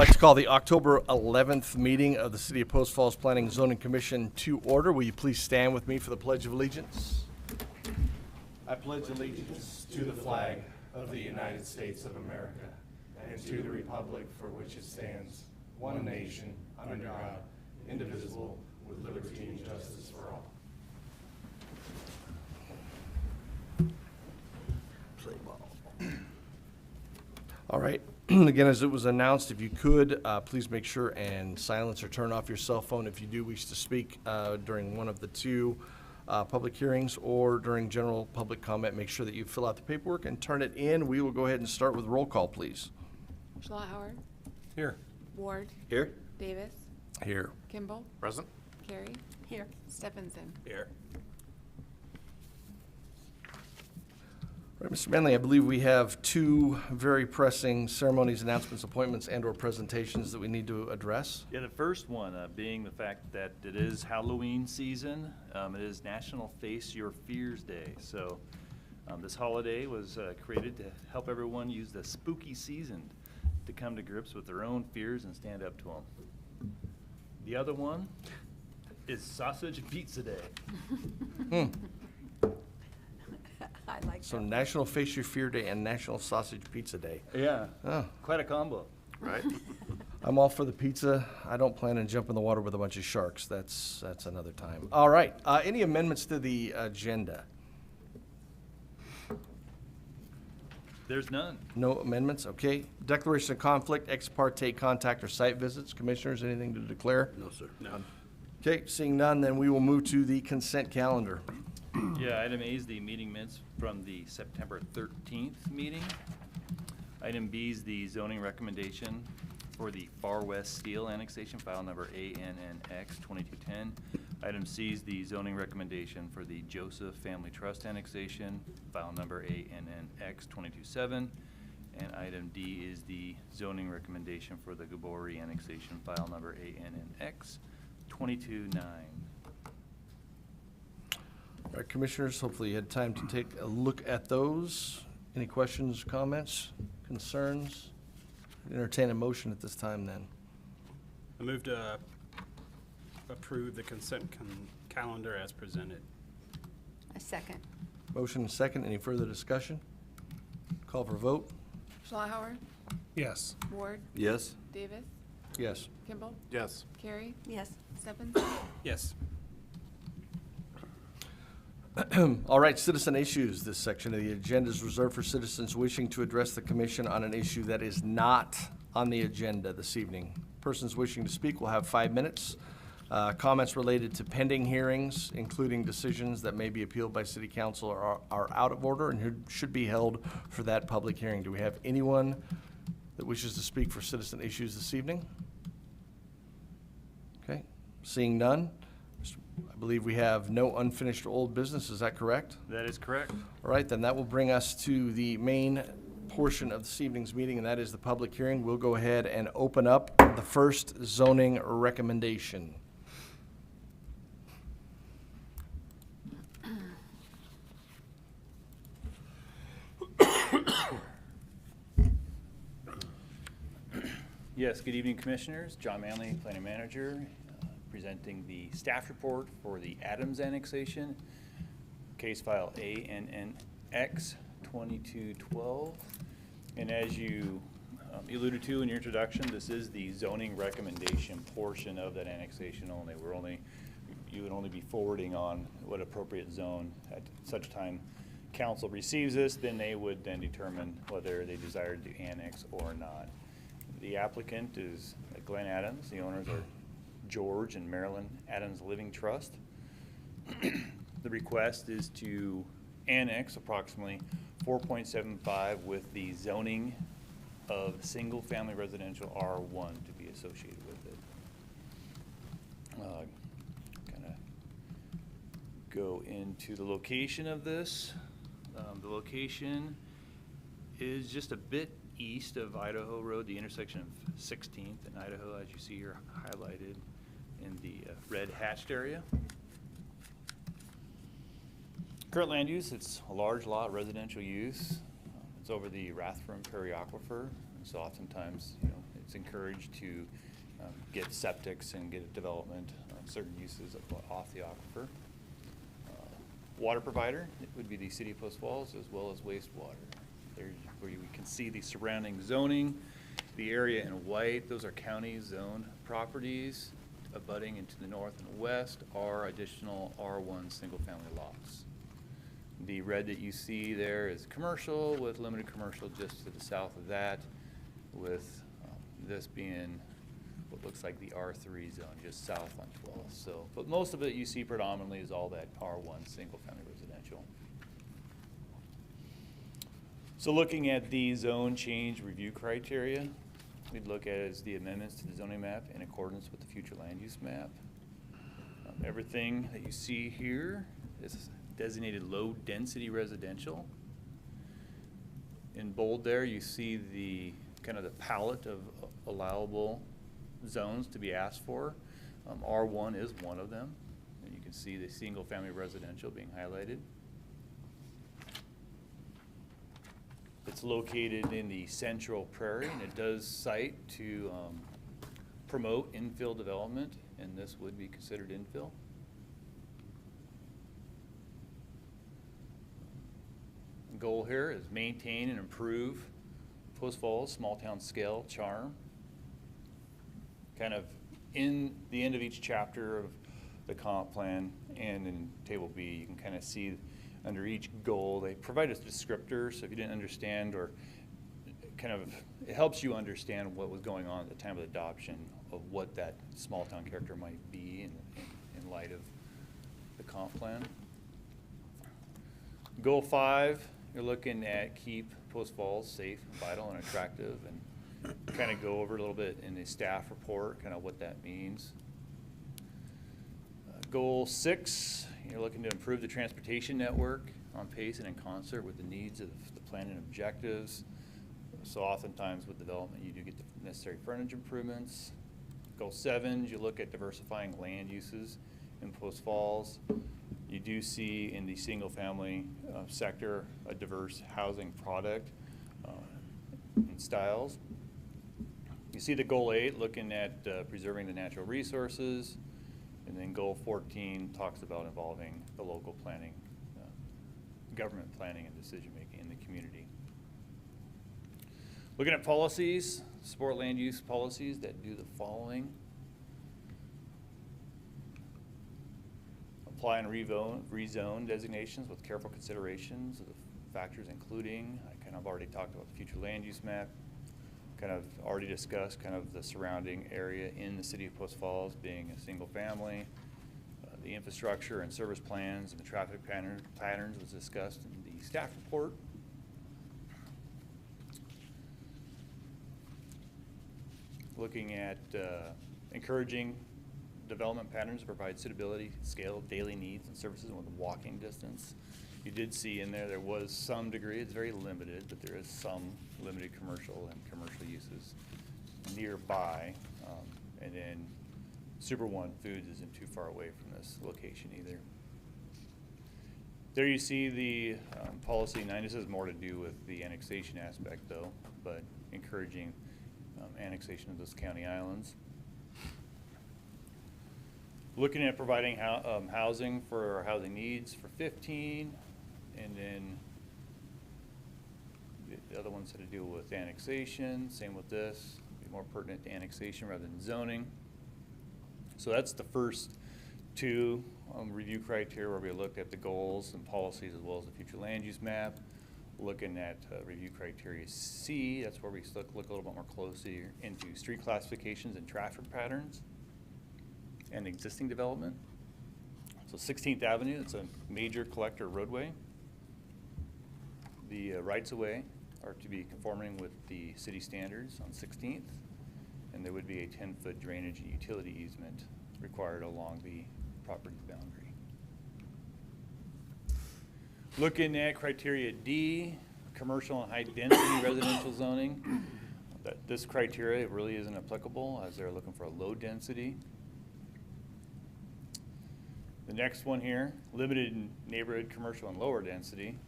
like to call the October 11th meeting of the City of Post Falls Planning and Zoning Commission to order. Will you please stand with me for the Pledge of Allegiance? I pledge allegiance to the flag of the United States of America and to the republic for which it stands, one nation, under God, indivisible, with liberty and justice for all. Play ball. All right. Again, as it was announced, if you could, please make sure and silence or turn off your cell phone if you do wish to speak during one of the two public hearings or during general public comment. Make sure that you fill out the paperwork and turn it in. We will go ahead and start with roll call, please. Schlott-Howard. Here. Ward. Here. Davis. Here. Kimball. Present. Carey. Here. Stephenson. Here. All right, Mr. Manley, I believe we have two very pressing ceremonies, announcements, appointments, and/or presentations that we need to address. Yeah, the first one being the fact that it is Halloween season. It is National Face Your Fears Day. So this holiday was created to help everyone use the spooky season to come to grips with their own fears and stand up to them. The other one is Sausage and Pizza Day. I like So that. National Face Your Fear Day and National Sausage Pizza Day. Yeah, Oh, quite a combo. Right. I'm all for the pizza. I don't plan on jumping in the water with a bunch of sharks. That's another time. All right, any amendments to the agenda? There's none. No amendments, okay. Declaration of conflict, ex parte contact or site visits. Commissioners, anything to declare? No, sir. None. Okay, seeing none, then we will move to the consent calendar. Yeah, item A is the meeting minutes from the September 13th meeting. Item B is the zoning recommendation for the Far West Steel annexation, file number ANNX 2210. Item C is the zoning recommendation for the Joseph Family Trust annexation, file number ANNX 227. And item D is the zoning recommendation for the Gabori annexation, file number ANNX 229. All right, Commissioners, hopefully you had time to take a look at those. Any questions, comments, concerns? Entertain a motion at this time then. I move to approve the consent calendar as presented. A second. Motion and second. Any further discussion? Call for vote. Schlott-Howard. Yes. Ward. Yes. Davis. Yes. Kimball. Yes. Carey. Yes. Stephenson. Yes. All right, citizen issues. This section of the agenda is reserved for citizens wishing to address the commission on an issue that is not on the agenda this evening. Persons wishing to speak will have 5 minutes. Comments related to pending hearings, including decisions that may be appealed by city council, are out of order and should be held for that public hearing. Do we have anyone that wishes to speak for citizen issues this evening? Okay, seeing none. I believe we have no unfinished old business. Is that correct? That is correct. All right, then that will bring us to the main portion of this evening's meeting, and that is the public hearing. We'll go ahead and open up the first zoning recommendation. Yes, good evening, Commissioners. John Manley, Planning Manager, presenting the staff report for the Adams annexation, case file ANNX 2212. And as you alluded to in your introduction, this is the zoning recommendation portion of that annexation only. You would only be forwarding on what appropriate zone at such time council receives this, then they would then determine whether they desire to annex or not. The applicant is Glenn Adams. The owners are George and Marilyn Adams Living Trust. The request is to annex approximately 4.75 with the zoning of single-family residential R1 to be associated with it. Kind of go into the location of this. The location is just a bit east of Idaho Road, the intersection of 16th and Idaho, as you see here highlighted in the red hatched area. Current land use, it's a large lot residential use. It's over the Rathrum Prairie Aquifer, so oftentimes, you know, it it's encouraged to get septics and get development on certain uses off the aquifer. Water provider, it would be the city of Post Falls as well as wastewater. There's where we can see the surrounding zoning. The area in white, those are county zoned properties. Abutting into the north and west are additional R1 single family lots. The red that you see there is commercial with limited commercial just to the south of that, with this being what looks like the R3 zone just south on 12. So, but most of it you see predominantly is all that R1 single family residential. So looking at the zone change review criteria, we'd look at it as the amendments to the zoning map in accordance with the future land use map. Everything that you see here is designated low density residential. In bold there, you see the kind of the palette of allowable zones to be asked for. R1 is one of them, and you can see the single family residential being highlighted. It's located in the central prairie, and it does cite to promote infill development, and this would be considered infill. The goal here is maintain and improve Post Falls small town scale charm. Kind of in the end of each chapter of the comp plan and in table B, you can kind of see under each goal, they provide us descriptors. So if you didn't understand, or kind of, it helps you understand what was going on at the time of adoption of what that small town character might be in light of the comp plan. Goal 5, you're looking at keep Post Falls safe, vital, and attractive, and kind of go over a little bit in the staff report, kind of what that means. Goal 6, you're looking to improve the transportation network on pace and in concert with the needs of the plan and objectives. So oftentimes with development, you do get the necessary frontage improvements. Goal 7, you look at diversifying land uses in Post Falls. You do see in the single family sector a diverse housing product and styles. You see the goal 8 looking at preserving the natural resources, and then goal 14 talks about involving the local planning, government planning and decision making in the community. Looking at policies, support land use policies that do the following. Apply and rezone designations with careful considerations of the factors including, I kind of already talked about the future land use map, kind of already discussed kind of the surrounding area in the city of Post Falls being a single family. The infrastructure and service plans and the traffic patterns was discussed in the staff report. Looking at encouraging development patterns to provide suitability, scale, daily needs and services within walking distance. You did see in there was some degree, it's very limited, but there is some limited commercial and commercial uses nearby. And then Super One Foods isn't too far away from this location either. There you see the policy 9. This has more to do with the annexation aspect though, but encouraging annexation of those county islands. Looking at providing housing for our housing needs for 15, and then the other ones had to do with annexation. Same with this, be more pertinent to annexation rather than zoning. So that's the first 2 review criteria where we looked at the goals and policies as well as the future land use map. Looking at review criteria C, that's where we look a little bit more closely into street classifications and traffic patterns and existing development. So 16th Avenue, it's a major collector roadway. The rights of way are to be conforming with the city standards on 16th, and there would be a 10-foot drainage and utility easement required along the property boundary. Looking at criteria D, commercial and high density residential zoning. This criteria really isn't applicable as they're looking for a low density. The next one here, limited neighborhood commercial and lower density,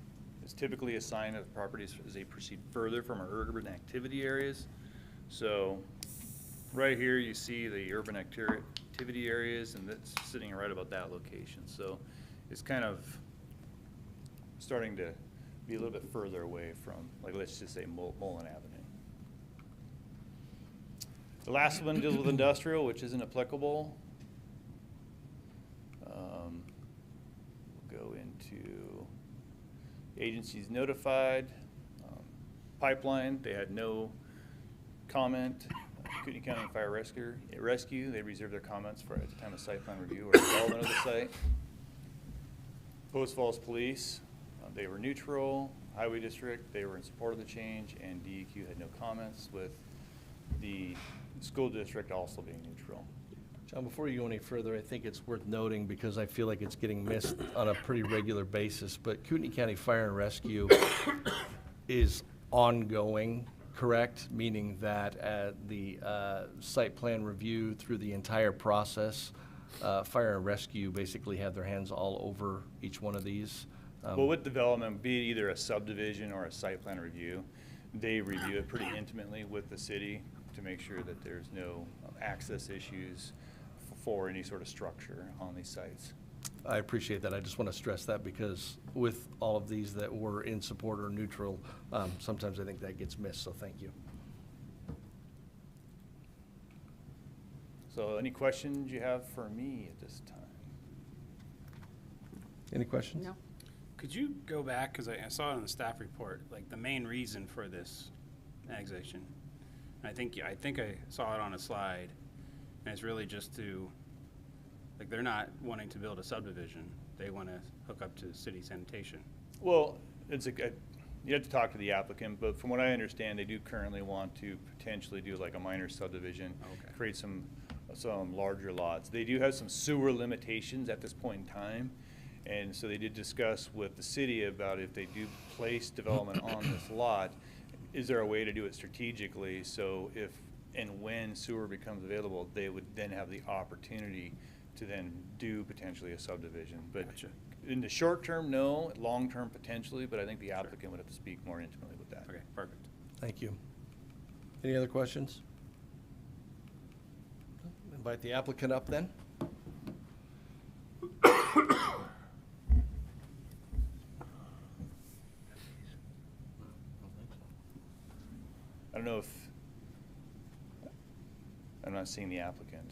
is typically a sign of properties as they proceed further from our urban activity areas. So Right here, you see the urban activity areas, and that's sitting right about that location. So it's kind of starting to be a little bit further away from, like, let's just say Mullen Avenue. The last one deals with industrial, which isn't applicable. We'll go into agencies notified. Pipeline, they had no comment. Kootenai County Fire Rescue, they reserved their comments for at the time of site plan review or development of the site. Post Falls Police, they were neutral. Highway District, they were in support of the change, and DEQ had no comments, with the school district also being neutral. John, before you go any further, I think it's worth noting, because I feel like it's getting missed on a pretty regular basis, but Kootenai County Fire and Rescue is ongoing, correct? Meaning that at the site plan review through the entire process, Fire and Rescue basically have their hands all over each one of these. Well, with development, be it either a subdivision or a site plan review, they review it pretty intimately with the city to make sure that there's no access issues for any sort of structure on these sites. I appreciate that. I just want to stress that, because with all of these that were in support or neutral, sometimes I think that gets missed, so thank you. So any questions you have for me at this time? Any questions? No. Could you go back, because I saw it in the staff report, like the main reason for this annexation? I think I saw it on a slide, and it's really just to, like, they're not wanting to build a subdivision. They want to hook up to city sanitation. Well, you have to talk to the applicant, but from what I understand, they do currently want to potentially do like a minor subdivision, Okay. create some larger lots. They do have some sewer limitations at this point in time, and so they did discuss with the city about if they do place development on this lot, is there a way to do it strategically, so if and when sewer becomes available, they would then have the opportunity to then do potentially a subdivision. But Gotcha. in the short term, no. Long term, potentially, but I think the applicant would have to speak more intimately with that. Okay, perfect. Thank you. Any other questions? Invite the applicant up then. I don't know if, I'm not seeing the applicant.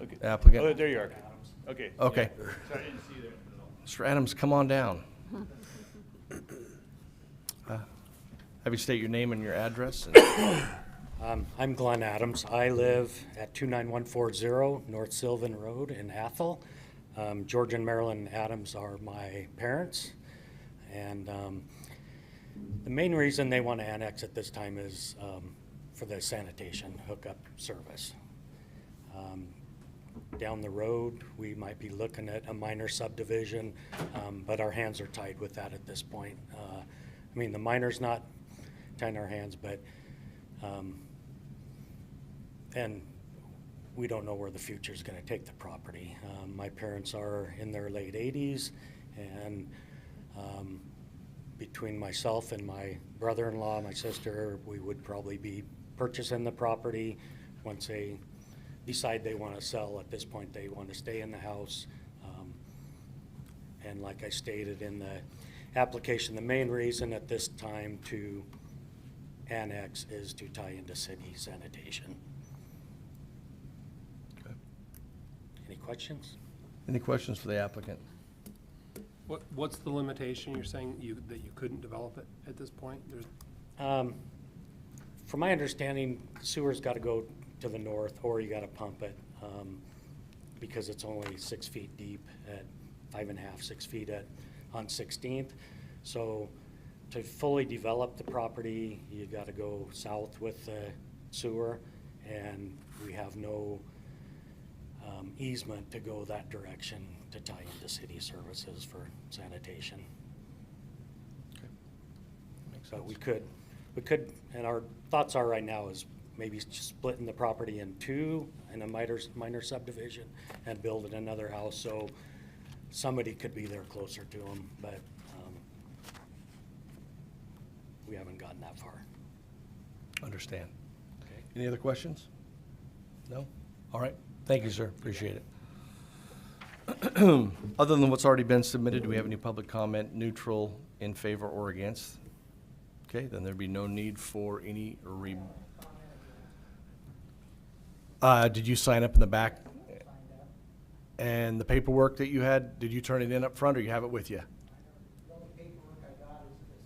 Okay. Applicant. Oh, there you are. Okay. Okay. Yeah. So I didn't see there. Mr. Adams, come on down. Have you state your name and your address? I'm Glenn Adams. I live at 29140 North Sylvan Road in Athol. George and Marilyn Adams are my parents. And the main reason they want to annex at this time is for the sanitation hookup service. Down the road, we might be looking at a minor subdivision, but our hands are tied with that at this point. I mean, the minor's not tying our hands, but and we don't know where the future is going to take the property. My parents are in their late 80s, and between myself and my brother-in-law, my sister, we would probably be purchasing the property. Once they decide they want to sell, at this point they want to stay in the house. And like I stated in the application, the main reason at this time to annex is to tie into city sanitation. Okay. Any questions? Any questions for the applicant? What's the limitation? You're saying that you couldn't develop it at this point? From my understanding, sewer's got to go to the north, or you got to pump it, because it's only 6 feet deep at 5.5, 6 feet on 16th. So to fully develop the property, you got to go south with the sewer, and we have no easement to go that direction to tie into city services for sanitation. Okay. Makes But sense. we could, and our thoughts are right now is maybe splitting the property in two in a minor subdivision and building another house, so somebody could be there closer to them, but we haven't gotten that far. Understand. Okay. Any other questions? No? All right. Thank you, sir. Appreciate it. Other than what's already been submitted, do we have any public comment, neutral, in favor, or against? Okay, then there'd be no need for any did you sign up in the back? And the paperwork that you had, did you turn it in up front, or you have it with you? The only paperwork I got is this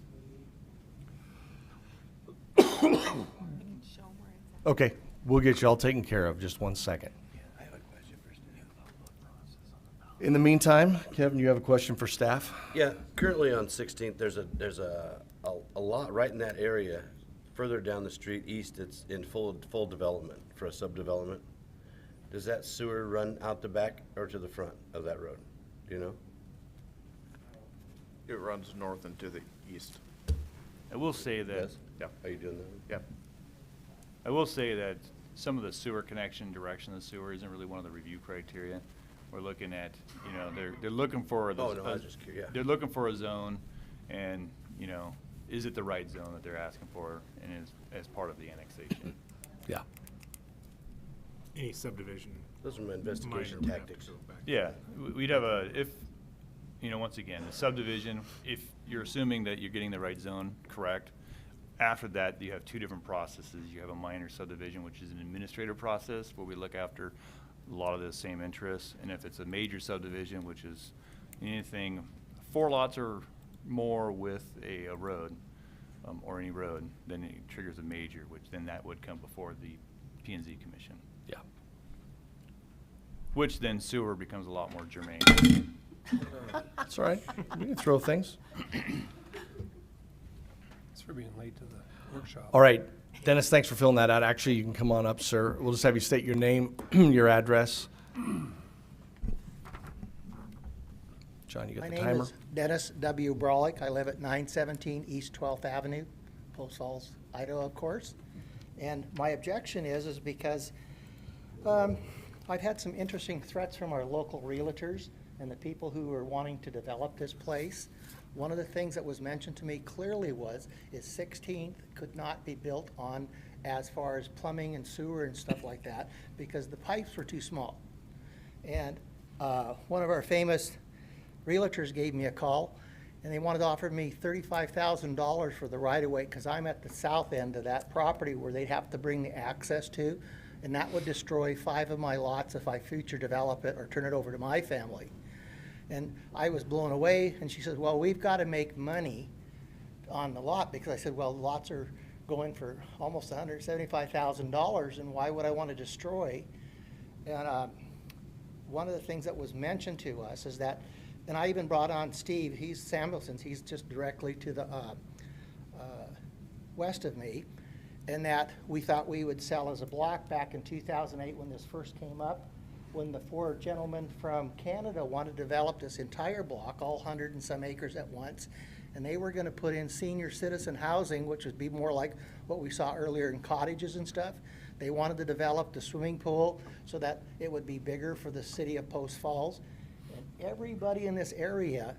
meeting. You can show 'em where it's at. Okay, we'll get you all taken care of. Just one second. In the meantime, Kevin, you have a question for staff? Yeah, currently on 16th, there's a lot right in that area, further down the street east, it's in full development for a subdevelopment. Does that sewer run out the back or to the front of that road? Do you know? It runs north and to the east. I will say that, Yes? Yeah. Are you doing that? Yep. I will say that some of the sewer connection, direction of the sewer isn't really one of the review criteria. We're looking at, you know, they're looking for the. Oh, no, I was just curious, yeah. They're looking for a zone and, you know, is it the right zone that they're asking for and is, as part of the annexation? Yeah. Any subdivision. Those are my investigation minor would have to tactics. go back. Yeah, we'd have if, you know, once again, the subdivision, if you're assuming that you're getting the right zone correct, after that, you have two different processes. You have a minor subdivision, which is an administrative process where we look after a lot of the same interests. And if it's a major subdivision, which is anything, 4 lots or more with a road, or any road, then it triggers a major, which then that would come before the P&Z Commission. Yeah. Which then sewer becomes a lot more germane. That's all right. We can throw things. Thanks for being late to the workshop. All right. Dennis, thanks for filling that out. Actually, you can come on up, sir. We'll just have you state your name, your address. John, you got My the name timer? is Dennis W. Brolick. I live at 917 East 12th Avenue, Post Falls, Idaho, of course. And my objection is because I've had some interesting threats from our local realtors and the people who are wanting to develop this place. One of the things that was mentioned to me clearly is 16th could not be built on as far as plumbing and sewer and stuff like that because the pipes were too small. And one of our famous realtors gave me a call and they wanted to offer me $35,000 for the right-of-way because I'm at the south end of that property where they'd have to bring the access to, and that would destroy 5 of my lots if I future develop it or turn it over to my family. And I was blown away, and she said, well, we've got to make money on the lot, because I said, well, lots are going for almost $175,000, and why would I want to destroy? And one of the things that was mentioned to us is that, and I even brought on Steve, he's Samuelson's, he's just directly to the west of me, and that we thought we would sell as a block back in 2008 when this first came up, when the 4 gentlemen from Canada wanted to develop this entire block, all 100 and some acres at once, and they were going to put in senior citizen housing, which would be more like what we saw earlier in cottages and stuff. They wanted to develop the swimming pool so that it would be bigger for the city of Post Falls. And everybody in this area,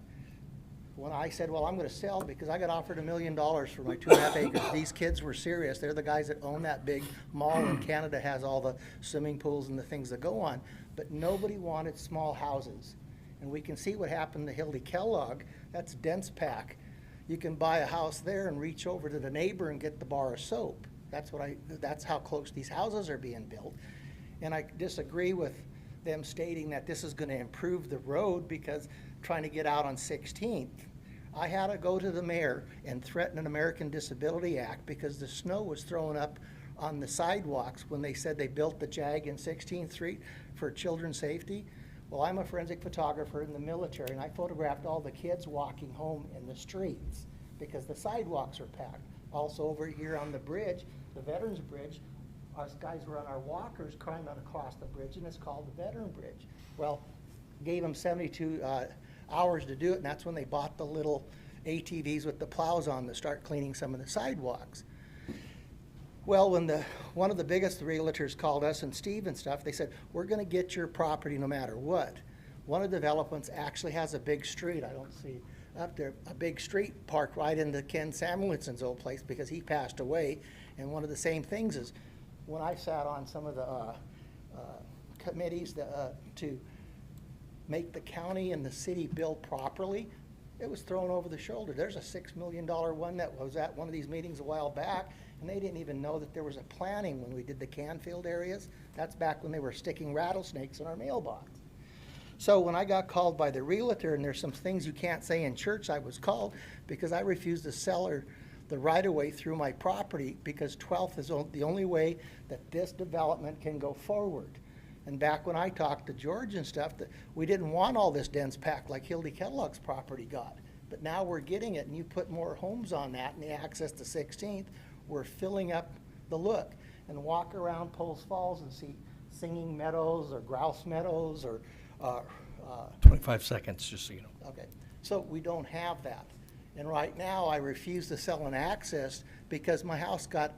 when I said, well, I'm going to sell because I got offered $1 million for my 2.5 acres, these kids were serious. They're the guys that own that big mall in Canada, has all the swimming pools and the things that go on. But nobody wanted small houses. And we can see what happened to Hildy Kellogg. That's dense pack. You can buy a house there and reach over to the neighbor and get the bar of soap. That's how close these houses are being built. And I disagree with them stating that this is going to improve the road because trying to get out on 16th. I had to go to the mayor and threaten an American Disability Act because the snow was thrown up on the sidewalks when they said they built the JAG in 16th Street for children's safety. Well, I'm a forensic photographer in the military, and I photographed all the kids walking home in the streets because the sidewalks are packed. Also over here on the bridge, the Veterans Bridge, us guys were on our walkers climbing across the bridge, and it's called the Veteran Bridge. Well, gave them 72 hours to do it, and that's when they bought the little ATVs with the plows on to start cleaning some of the sidewalks. Well, when one of the biggest realtors called us, and Steve and stuff, they said, we're going to get your property no matter what. One of the developments actually has a big street, I don't see up there, a big street parked right into Ken Samuelson's old place because he passed away. And one of the same things is when I sat on some of the committees to make the county and the city build properly, it was thrown over the shoulder. There's a $6 million one that was at one of these meetings a while back, and they didn't even know that there was a planning when we did the Canfield areas. That's back when they were sticking rattlesnakes in our mailbox. So when I got called by the realtor, and there's some things you can't say in church, I was called because I refused to sell her the right-of-way through my property because 12th is the only way that this development can go forward. And back when I talked to George and stuff, that we didn't want all this dense pack like Hildy Kellogg's property got. But now we're getting it, and you put more homes on that and the access to 16th, we're filling up the look. And walk around Post Falls and see Singing Meadows or Grouse Meadows or 25 seconds, just so you know. okay, so we don't have that. And right now, I refuse to sell an access because my house got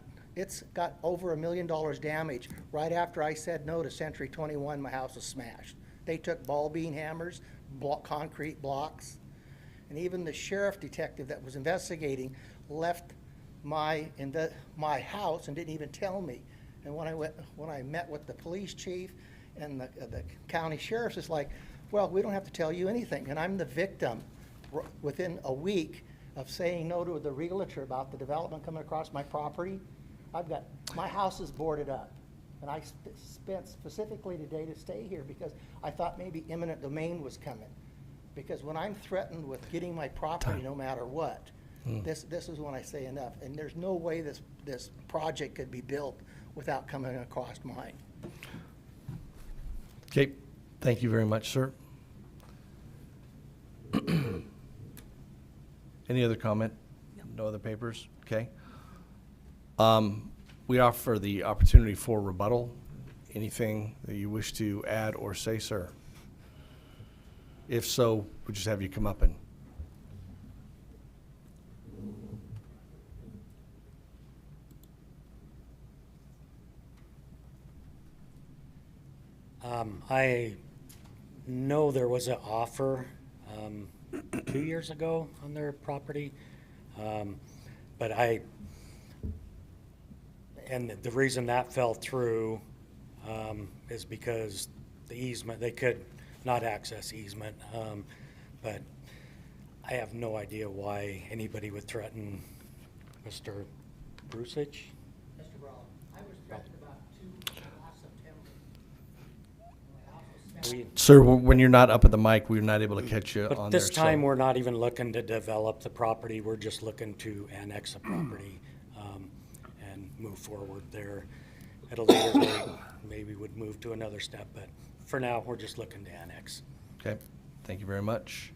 over $1 million damage. Right after I said no to Century 21, my house was smashed. They took ball beam hammers, concrete blocks, and even the sheriff detective that was investigating left my house and didn't even tell me. And when I met with the police chief and the county sheriffs, it's like, well, we don't have to tell you anything. And I'm the victim within a week of saying no to the realtor about the development coming across my property. My house is boarded up. And I spent specifically today to stay here because I thought maybe eminent domain was coming. Because when I'm threatened with getting my property no matter what, this is when I say enough. And there's no way this project could be built without coming across mine. Okay, thank you very much, sir. Any other comment? No other papers? Okay. We offer the opportunity for rebuttal. Anything that you wish to add or say, sir? If so, we'll just have you come up and. I know there was an offer 2 years ago on their property, but and the reason that fell through is because the easement, they could not access easement, but I have no idea why anybody would threaten Mr. Brusich. Mr. Brown, I was threatened about last September. My house was smashed. Sir, when you're not up at the mic, we're not able to catch you on But there. this time, we're not even looking to develop the property, we're just looking to annex the property and move forward there. At a later date, maybe would move to another step, but for now, we're just looking to annex. Okay, thank you very much.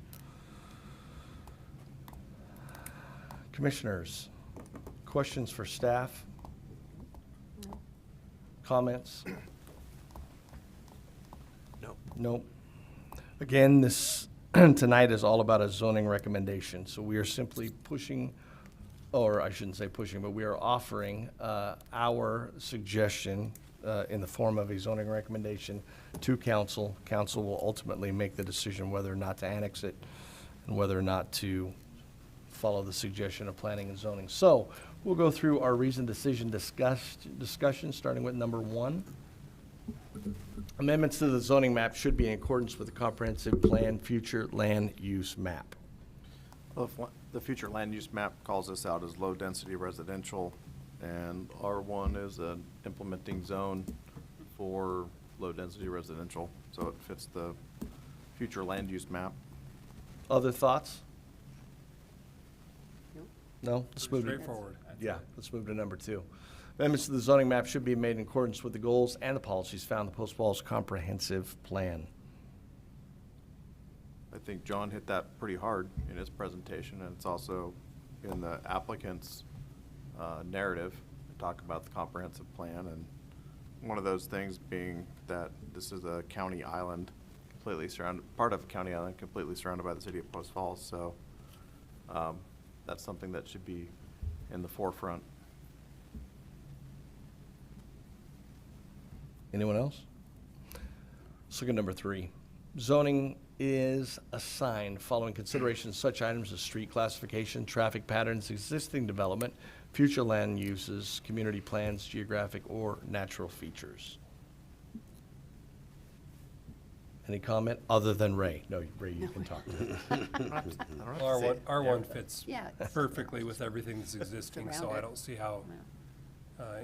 Commissioners, questions for staff? Comments? No. Nope. Again, this tonight is all about a zoning recommendation, so we are simply pushing, or I shouldn't say pushing, but we are offering our suggestion in the form of a zoning recommendation to council. Council will ultimately make the decision whether or not to annex it and whether or not to follow the suggestion of planning and zoning. So we'll go through our reasoned decision discussion, starting with number 1. Amendments to the zoning map should be in accordance with the comprehensive plan future land use map. Well, the future land use map calls this out as low-density residential, and R1 is an implementing zone for low-density residential, so it fits the future land use map. Other thoughts? No? Let's move to. Straightforward. Yeah, let's move to number 2. Amendments to the zoning map should be made in accordance with the goals and the policies found in the Post Falls Comprehensive Plan. I think John hit that pretty hard in his presentation, and it's also in the applicant's narrative. Talk about the comprehensive plan, and one of those things being that this is a county island, completely surrounded, part of a county island, completely surrounded by the city of Post Falls. So that's something that should be in the forefront. Anyone else? Let's look at number 3. Zoning is assigned following consideration of such items as street classification, traffic patterns, existing development, future land uses, community plans, geographic or natural features. Any comment other than Ray? No, Ray, you can talk. R1 fits Yeah, it's- perfectly with everything that's existing, so around I it. don't see how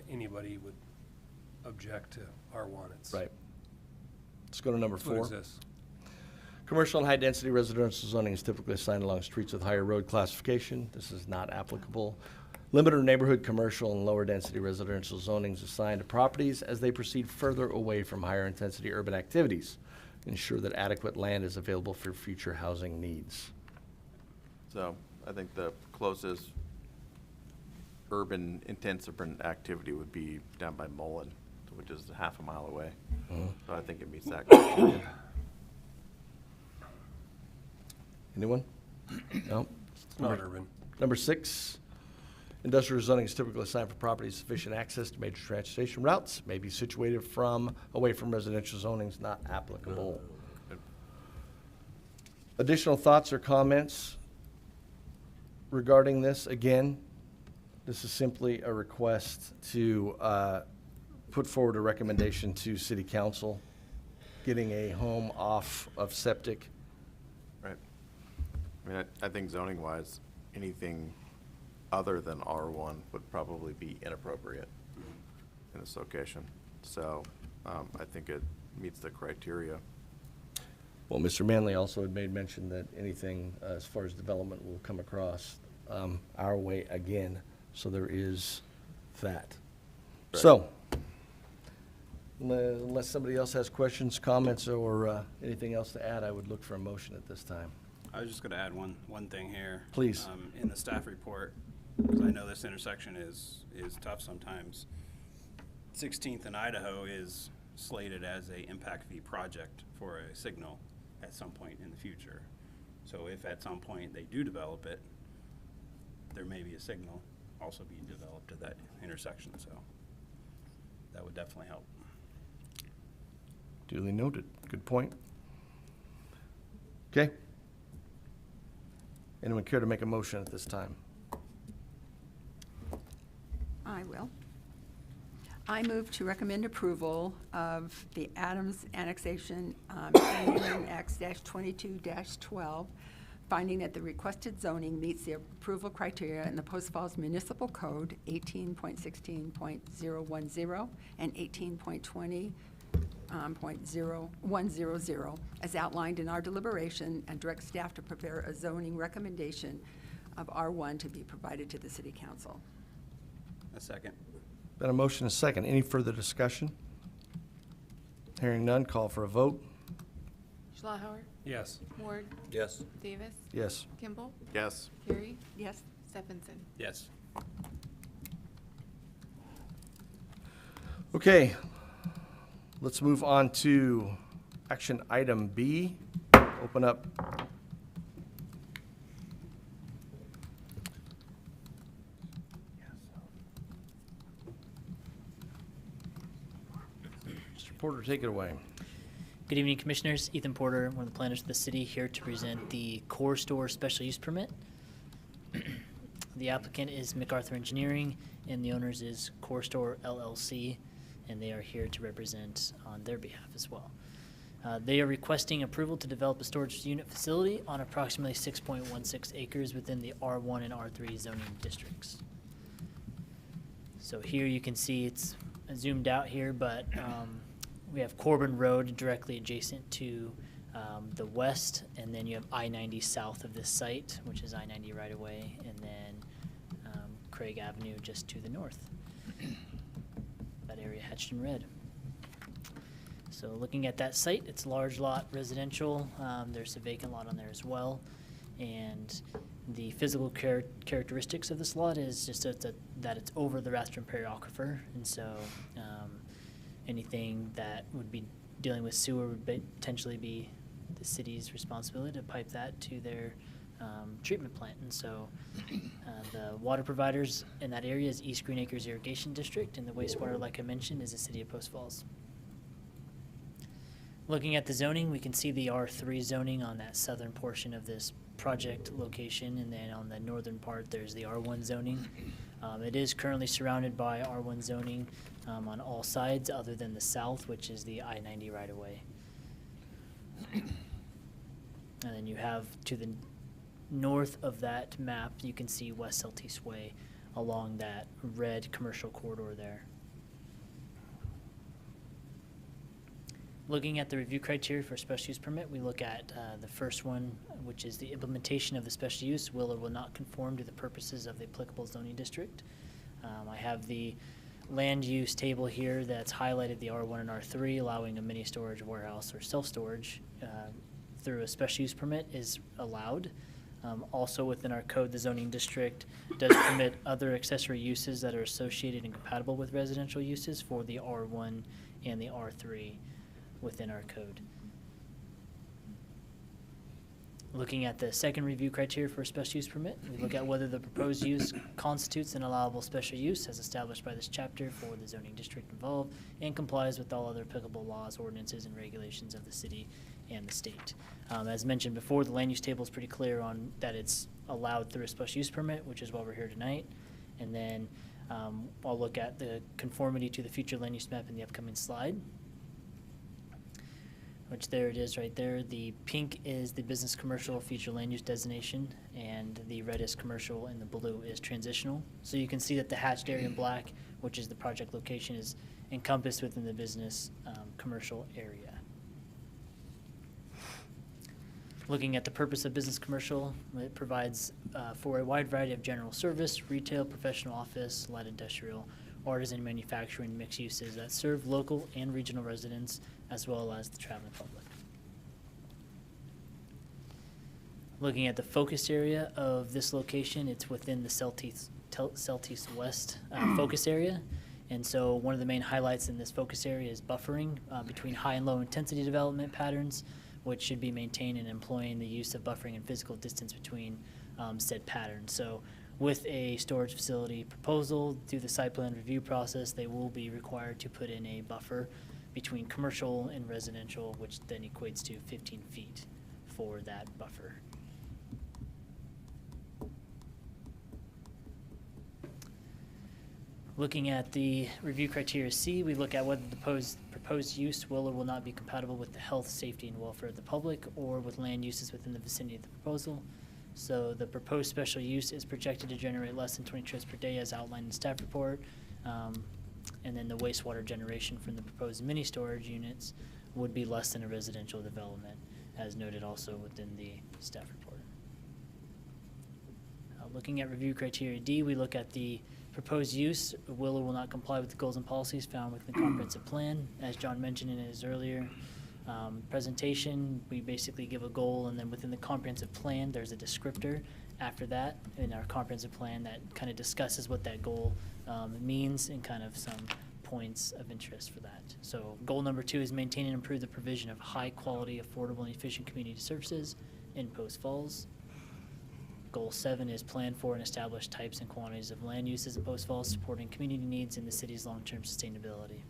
anybody would object to R1. It's Right. Let's go to number it's what 4. exists. Commercial and high-density residential zoning is typically assigned along streets with higher road classification. This is not applicable. Limited or neighborhood commercial and lower-density residential zoning is assigned to properties as they proceed further away from higher-intensity urban activities. Ensure that adequate land is available for future housing needs. So I think the closest intense urban activity would be down by Mullen, which is half a mile away. So I think it meets that criteria. Anyone? No? It's not urban. Number 6, industrial zoning is typically assigned for properties sufficient access to major transportation routes, may be situated away from residential zonings, not applicable. Additional thoughts or comments regarding this? Again, this is simply a request to put forward a recommendation to city council, getting a home off of septic. Right. I mean, I think zoning wise, anything other than R1 would probably be inappropriate in this location. So I think it meets the criteria. Well, Mr. Manley also had made mention that anything as far as development will come across our way again, so there is that. Right. So, unless somebody else has questions, comments, or anything else to add, I would look for a motion at this time. I was just gonna add one thing here. Please. In the staff report, because I know this intersection is tough sometimes. 16th and Idaho is slated as a impact fee project for a signal at some point in the future. So if at some point they do develop it, there may be a signal also being developed at that intersection, so that would definitely help. Duly noted. Good point. Okay. Anyone care to make a motion at this time? I will. I move to recommend approval of the Adams Annexation, X-22-12, finding that the requested zoning meets the approval criteria in the Post Falls Municipal Code 18.16.010 and 18.20.0100, as outlined in our deliberation, and direct staff to prepare a zoning recommendation of R1 to be provided to the City Council. A second. Been a motion and a second. Any further discussion? Hearing none, call for a vote. Schlauer, Yes. Ward, Yes. Davis, Yes. Kimball, Yes. Carey, Yes. Stephenson. Yes. Okay, let's move on to action item B. Open up. Mr. Porter, take it away. Good evening, Commissioners. Ethan Porter, one of the planners of the city, here to present the CORSTOR special use permit. The applicant is MacArthur Engineering, and the owners is CORSTOR LLC, and they are here to represent on their behalf as well. They are requesting approval to develop a storage unit facility on approximately 6.16 acres within the R1 and R3 zoning districts. So here you can see it's zoomed out here, but we have Corbin Road directly adjacent to the west, and then you have I-90 south of this site, which is I-90 right away, and then Craig Avenue just to the north. That area hatched in red. So looking at that site, it's large lot residential. There's a vacant lot on there as well. And the physical characteristics of this lot is just that it's over the Rathdrum Prairie Aquifer. And so anything that would be dealing with sewer would potentially be the city's responsibility to pipe that to their treatment plant. And so the water providers in that area is East Green Acres Irrigation District, and the wastewater, like I mentioned, is the city of Post Falls. Looking at the zoning, we can see the R3 zoning on that southern portion of this project location, and then on the northern part, there's the R1 zoning. It is currently surrounded by R1 zoning on all sides other than the south, which is the I-90 right-of-way. And then you have to the north of that map, you can see West Celtice Way along that red commercial corridor there. Looking at the review criteria for a special use permit, we look at the first one, which is the implementation of the special use will or will not conform to the purposes of the applicable zoning district. I have the land use table here that's highlighted the R1 and R3, allowing a mini storage warehouse or self-storage through a special use permit is allowed. Also within our code, the zoning district does permit other accessory uses that are associated and compatible with residential uses for the R1 and the R3 within our code. Looking at the second review criteria for a special use permit, we look at whether the proposed use constitutes an allowable special use as established by this chapter for the zoning district involved and complies with all other applicable laws, ordinances, and regulations of the city and the state. As mentioned before, the land use table is pretty clear on that it's allowed through a special use permit, which is why we're here tonight. And then I'll look at the conformity to the future land use map in the upcoming slide, which there it is right there. The pink is the business commercial future land use designation, and the red is commercial, and the blue is transitional. So you can see that the hatched area in black, which is the project location, is encompassed within the business commercial area. Looking at the purpose of business commercial, it provides for a wide variety of general service, retail, professional office, light industrial, artisan manufacturing, mixed uses that serve local and regional residents as well as the traveling public. Looking at the focus area of this location, it's within the Celtice West focus area. And so one of the main highlights in this focus area is buffering between high and low intensity development patterns, which should be maintained in employing the use of buffering and physical distance between said patterns. So with a storage facility proposal through the site plan review process, they will be required to put in a buffer between commercial and residential, which then equates to 15 feet for that buffer. Looking at the review criteria C, we look at whether the proposed use will or will not be compatible with the health, safety, and welfare of the public or with land uses within the vicinity of the proposal. So the proposed special use is projected to generate less than 20 trips per day as outlined in the staff report. And then the wastewater generation from the proposed mini storage units would be less than a residential development, as noted also within the staff report. Looking at review criteria D, we look at the proposed use will or will not comply with the goals and policies found within the comprehensive plan. As John mentioned in his earlier presentation, we basically give a goal, and then within the comprehensive plan, there's a descriptor after that in our comprehensive plan that kind of discusses what that goal means and kind of some points of interest for that. So goal number 2 is maintain and improve the provision of high quality, affordable, and efficient community services in Post Falls. Goal 7 is plan for and establish types and quantities of land uses in Post Falls, supporting community needs and the city's long-term sustainability.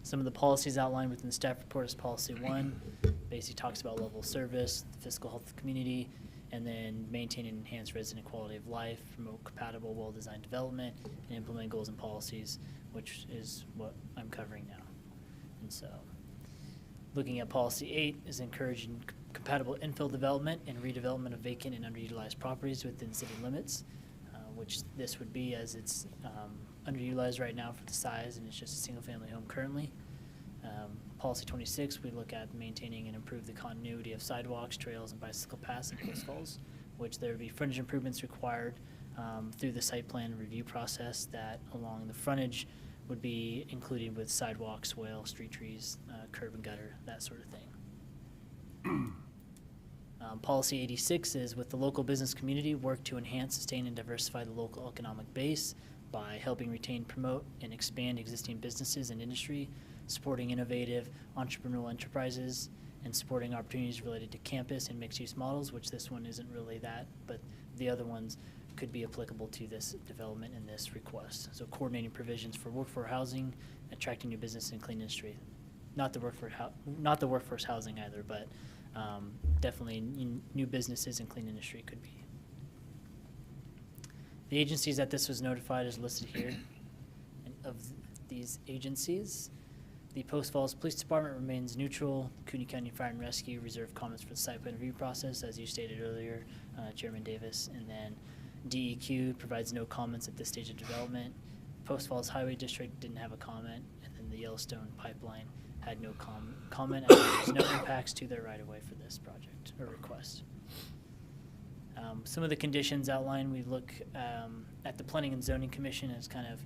Some of the policies outlined within the staff report is policy 1, basically talks about level of service, the physical health of the community, and then maintain and enhance resident quality of life, promote compatible, well-designed development, and implement goals and policies, which is what I'm covering now. And so, looking at policy 8 is encouraging compatible infill development and redevelopment of vacant and underutilized properties within city limits, which this would be as it's underutilized right now for the size, and it's just a single-family home currently. Policy 26, we look at maintaining and improve the continuity of sidewalks, trails, and bicycle paths in Post Falls, which there would be frontage improvements required through the site plan review process that along the frontage would be included with sidewalks, swale, street trees, curb and gutter, that sort of thing. Policy 86 is with the local business community, work to enhance, sustain, and diversify the local economic base by helping retain, promote, and expand existing businesses and industry, supporting innovative entrepreneurial enterprises, and supporting opportunities related to campus and mixed-use models, which this one isn't really that, but the other ones could be applicable to this development in this request. So coordinating provisions for workforce housing, attracting new business, and clean industry. not the workforce housing either, but definitely new businesses and clean industry could be. The agencies that this was notified is listed here. And of these agencies, the Post Falls Police Department remains neutral. Cooney County Fire and Rescue reserved comments for the site plan review process, as you stated earlier, Chairman Davis. And then DEQ provides no comments at this stage of development. Post Falls Highway District didn't have a comment, and then the Yellowstone Pipeline had no comment, and there's no impacts to their right-of-way for this project or request. Some of the conditions outlined, we look at the Planning and Zoning Commission as kind of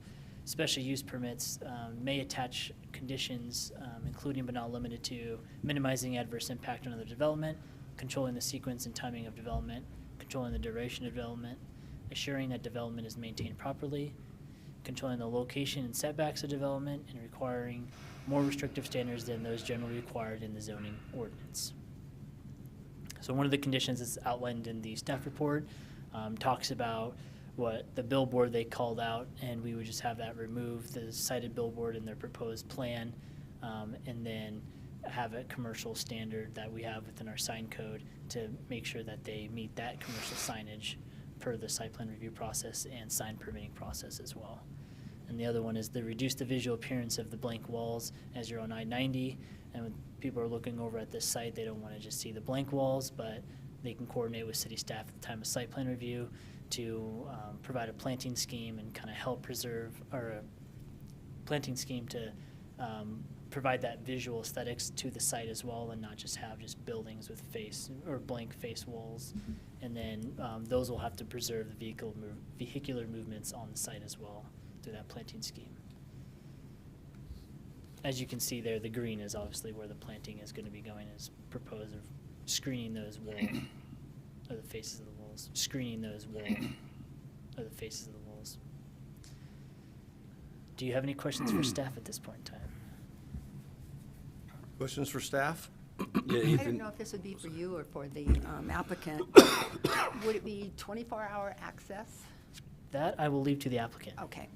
special use permits may attach conditions, including but not limited to minimizing adverse impact on other development, controlling the sequence and timing of development, controlling the duration of development, assuring that development is maintained properly, controlling the location and setbacks of development, and requiring more restrictive standards than those generally required in the zoning ordinance. So one of the conditions that's outlined in the staff report talks about what the billboard they called out, and we would just have that remove the cited billboard in their proposed plan, and then have a commercial standard that we have within our sign code to make sure that they meet that commercial signage per the site plan review process and sign permitting process as well. And the other one is the reduce the visual appearance of the blank walls as you're on I-90. And when people are looking over at this site, they don't want to just see the blank walls, but they can coordinate with city staff at the time of site plan review to provide a planting scheme and kind of help preserve, or a planting scheme to provide that visual aesthetics to the site as well, and not just have just buildings with face or blank face walls. And then those will have to preserve the vehicular movements on the site as well through that planting scheme. As you can see there, the green is obviously where the planting is going to be going, is proposed of screening those walls, or the faces of the walls, screening those walls, or the faces of the walls. Do you have any questions for staff at this point in time? Questions for staff? Yeah, I Ethan. don't know if this would be for you or for the applicant. Would it be 24-hour access? That I will leave to the applicant. Okay.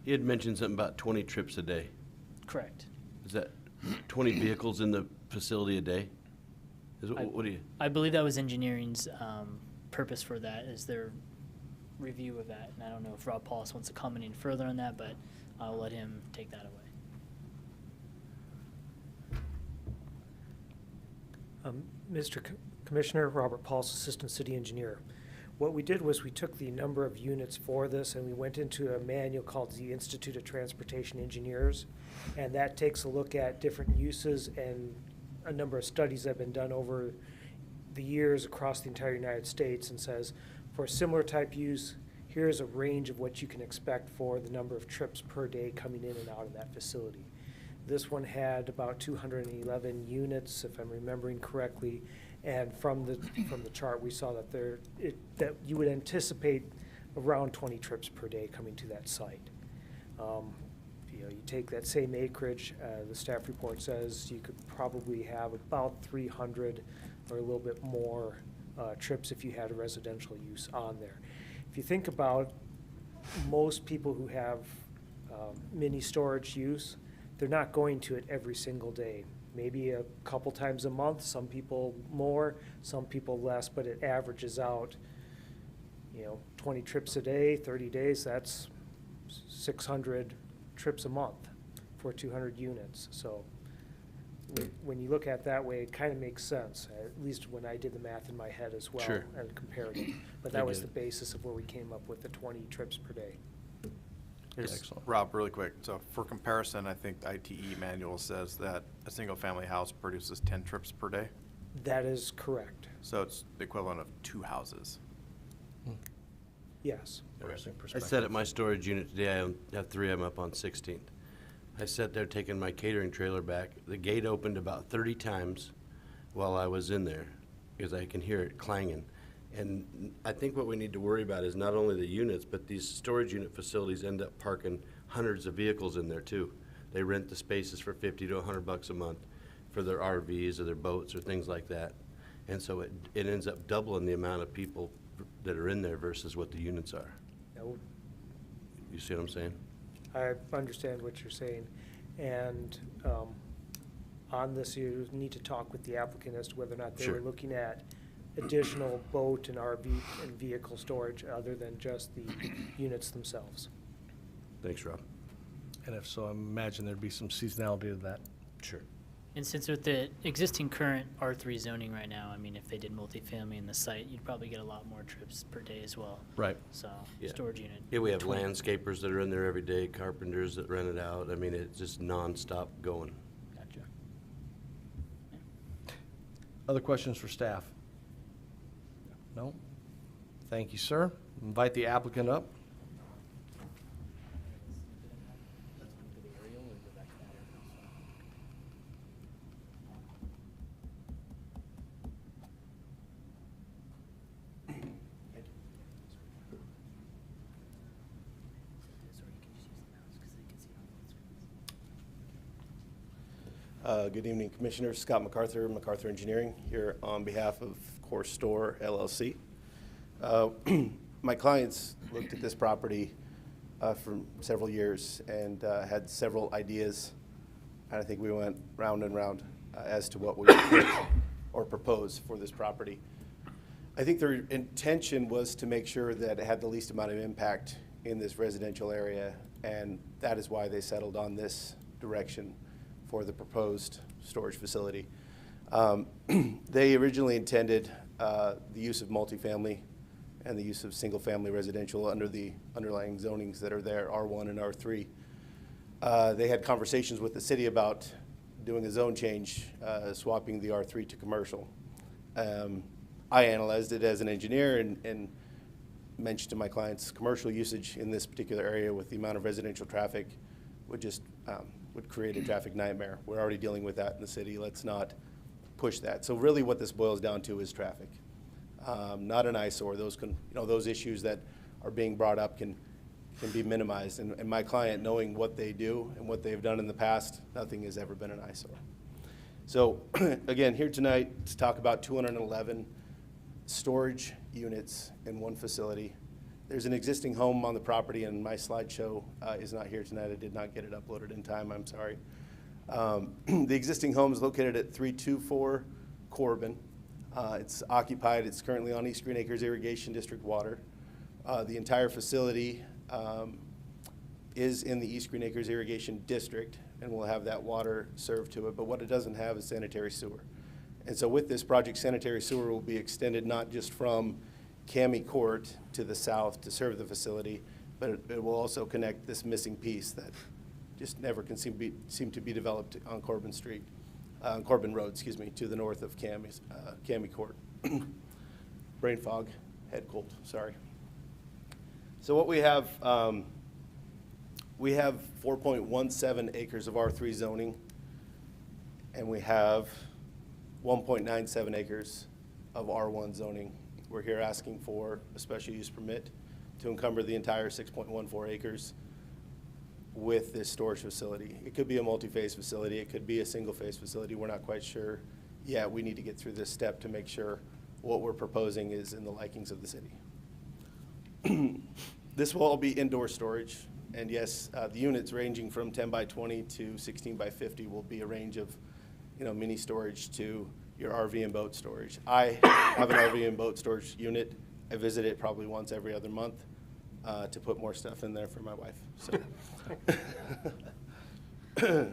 You had mentioned something about 20 trips a day. Correct. Is that 20 vehicles in the facility a day? What do you? I believe that was engineering's purpose for that, is their review of that. And I don't know if Rob Paulus wants to comment any further on that, but I'll let him take that away. Commissioner, Robert Paulus, Assistant City Engineer. What we did was we took the number of units for this and we went into a manual called the Institute of Transportation Engineers, and that takes a look at different uses and a number of studies that have been done over the years across the entire United States, and says for a similar type use, here's a range of what you can expect for the number of trips per day coming in and out of that facility. This one had about 211 units, if I'm remembering correctly, and from the chart we saw that that you would anticipate around 20 trips per day coming to that site. You take that same acreage, the staff report says you could probably have about 300 or a little bit more trips if you had a residential use on there. If you think about most people who have mini storage use, they're not going to it every single day. Maybe a couple times a month, some people more, some people less, but it averages out, 20 trips a day, 30 days, that's 600 trips a month for 200 units. So when you look at it that way, it kind of makes sense, at least when I did the math in my head as well. Sure. And compared it. But I that was get the it. basis of where we came up with the 20 trips per day. Here's, Excellent. Rob, really quick. So for comparison, I think the ITE manual says that a single-family house produces 10 trips per day. That is correct. So it's the equivalent of 2 houses. Yes. Interesting I perspective. sat at my storage unit today. I have 3 of them up on 16th. I sat there taking my catering trailer back. The gate opened about 30 times while I was in there because I can hear it clanging. And I think what we need to worry about is not only the units, but these storage unit facilities end up parking hundreds of vehicles in there too. They rent the spaces for $50 to $100 a month for their RVs or their boats or things like that. And so it ends up doubling the amount of people that are in there versus what the units are. No, You see what I'm saying? I understand what you're saying. And on this, you need to talk with the applicant as to whether or not they were Sure. looking at additional boat and RV and vehicle storage other than just the units themselves. Thanks, Rob. And if so, I imagine there'd be some seasonality to that. Sure. And since with the existing current R3 zoning right now, I mean, if they did multifamily in the site, you'd probably get a lot more trips per day as well. Right. So, Yeah. storage unit. Yeah, we have 20. landscapers that are in there every day, carpenters that rent it out. I mean, it's just nonstop going. Gotcha. Other questions for staff? No? Thank you, sir. Invite the applicant up. Good evening, Commissioners. Scott MacArthur, MacArthur Engineering, here on behalf of CORSTOR LLC. My clients looked at this property for several years and had several ideas. And I think we went round and round as to what we would pick or propose for this property. I think their intention was to make sure that it had the least amount of impact in this residential area, and that is why they settled on this direction for the proposed storage facility. They originally intended the use of multifamily and the use of single-family residential under the underlying zonings that are there, R1 and R3. They had conversations with the city about doing a zone change, swapping the R3 to commercial. I analyzed it as an engineer and mentioned to my clients commercial usage in this particular area with the amount of residential traffic would just would create a traffic nightmare. We're already dealing with that in the city. Let's not push that. So really what this boils down to is traffic, not an eyesore. Those those issues that are being brought up can be minimized. And my client, knowing what they do and what they've done in the past, nothing has ever been an eyesore. So again, here tonight to talk about 211 storage units in one facility. There's an existing home on the property, and my slideshow is not here tonight. I did not get it uploaded in time. I'm sorry. The existing home is located at 324 Corbin. It's occupied. It's currently on East Green Acres Irrigation District water. The entire facility is in the East Green Acres Irrigation District, and will have that water served to it. But what it doesn't have is sanitary sewer. And so with this project, sanitary sewer will be extended not just from Cami Court to the south to serve the facility, but it will also connect this missing piece that just never can seem to be developed on Corbin Street, Corbin Road, excuse me, to the north of Cami Court. Brain fog, head cold, sorry. So what we have 4.17 acres of R3 zoning, and we have 1.97 acres of R1 zoning. We're here asking for a special use permit to encumber the entire 6.14 acres with this storage facility. It could be a multi-phase facility. It could be a single-phase facility. We're not quite sure yet. We need to get through this step to make sure what we're proposing is in the likings of the city. This will all be indoor storage. And yes, the units ranging from 10 by 20 to 16 by 50 will be a range of, mini storage to your RV and boat storage. I have an RV and boat storage unit. I visit it probably once every other month to put more stuff in there for my wife. So,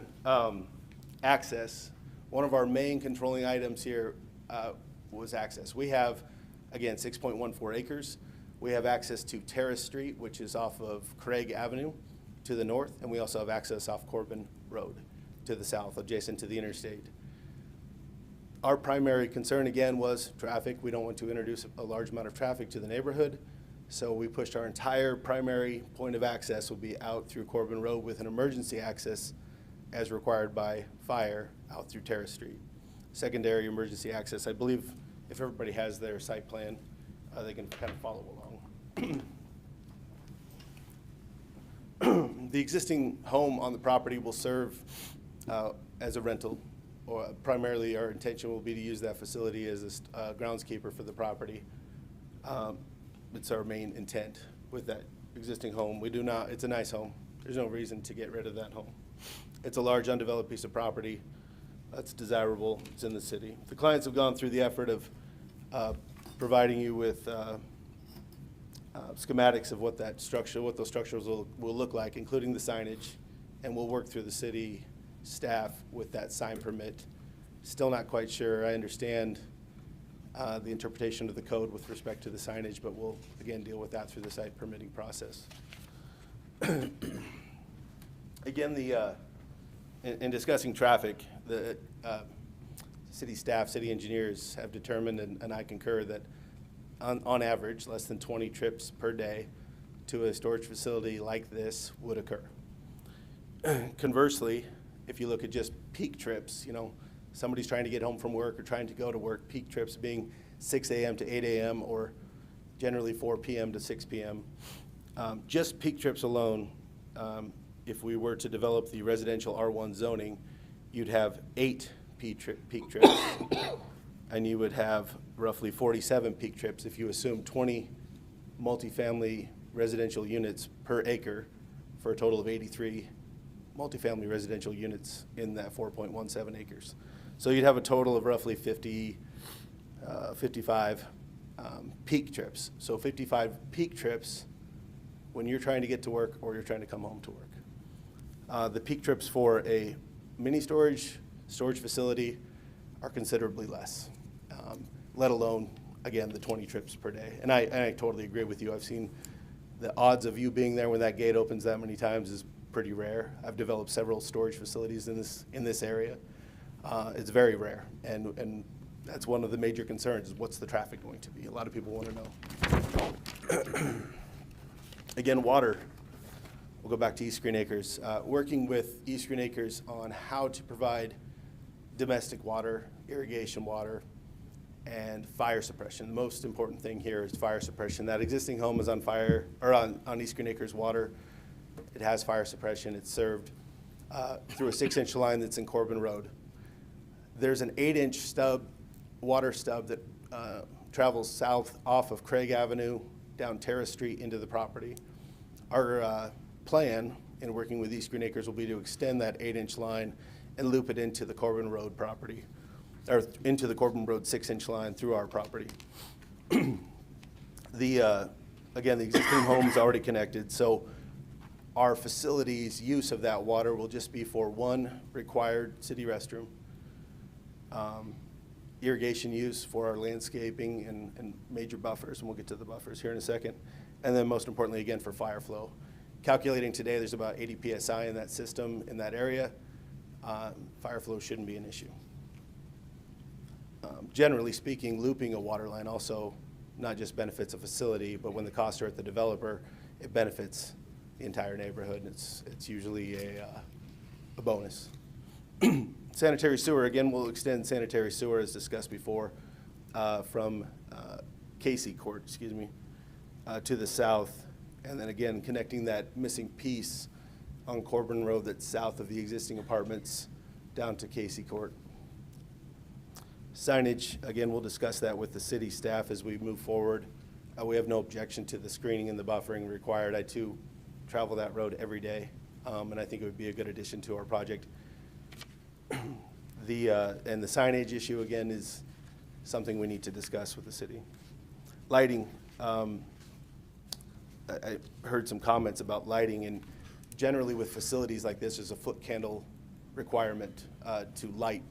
access. One of our main controlling items here was access. We have, again, 6.14 acres. We have access to Terrace Street, which is off of Craig Avenue to the north, and we also have access off Corbin Road to the south, adjacent to the interstate. Our primary concern, again, was traffic. We don't want to introduce a large amount of traffic to the neighborhood, so we pushed our entire primary point of access will be out through Corbin Road with an emergency access as required by fire out through Terrace Street. Secondary emergency access, I believe if everybody has their site plan, they can kind of follow along. The existing home on the property will serve as a rental, or primarily our intention will be to use that facility as a groundskeeper for the property. It's our main intent with that existing home. It's a nice home. There's no reason to get rid of that home. It's a large undeveloped piece of property. That's desirable. It's in the city. The clients have gone through the effort of providing you with schematics of what that structure, what those structures will look like, including the signage, and we'll work through the city staff with that sign permit. Still not quite sure. I understand the interpretation of the code with respect to the signage, but we'll, again, deal with that through the site permitting process. Again, in discussing traffic, the city staff, city engineers have determined, and I concur, that on average, less than 20 trips per day to a storage facility like this would occur. Conversely, if you look at just peak trips, you know, somebody's trying to get home from work or trying to go to work, peak trips being 6 a.m. to 8 a.m. or generally 4 p.m. to 6 p.m. Just peak trips alone, if we were to develop the residential R1 zoning, you'd have 8 peak trips, and you would have roughly 47 peak trips if you assume 20 multifamily residential units per acre for a total of 83 multifamily residential units in that 4.17 acres. So you'd have a total of roughly 55 peak trips. So 55 peak trips when you're trying to get to work or you're trying to come home to work. The peak trips for a mini storage facility are considerably less, let alone, again, the 20 trips per day. And I totally agree with you. I've seen the odds of you being there when that gate opens that many times is pretty rare. I've developed several storage facilities in this area. It's very rare, and that's one of the major concerns is what's the traffic going to be? A lot of people want to know. Again, water. We'll go back to East Green Acres. Working with East Green Acres on how to provide domestic water, irrigation water, and fire suppression. The most important thing here is fire suppression. That existing home is on fire, or on East Green Acres water. It has fire suppression. It's served through a 6-inch line that's in Corbin Road. There's an 8-inch stub, water stub that travels south off of Craig Avenue down Terrace Street into the property. Our plan in working with East Green Acres will be to extend that 8-inch line and loop it into the Corbin Road property, or into the Corbin Road 6-inch line through our property. Again, the existing home is already connected, so our facility's use of that water will just be for one required city restroom, irrigation use for our landscaping and major buffers, and we'll get to the buffers here in a second, and then most importantly, again, for fire flow. Calculating today, there's about 80 PSI in that system in that area. Fire flow shouldn't be an issue. Generally speaking, looping a water line also not just benefits a facility, but when the costs are at the developer, it benefits the entire neighborhood. It's usually a bonus. Sanitary sewer, again, we'll extend sanitary sewer as discussed before from Casey Court, to the south, and then again connecting that missing piece on Corbin Road that's south of the existing apartments down to Casey Court. Signage, again, we'll discuss that with the city staff as we move forward. We have no objection to the screening and the buffering required. I too travel that road every day, and I think it would be a good addition to our project. And the signage issue, again, is something we need to discuss with the city. Lighting, I heard some comments about lighting, and generally with facilities like this, there's a foot candle requirement to light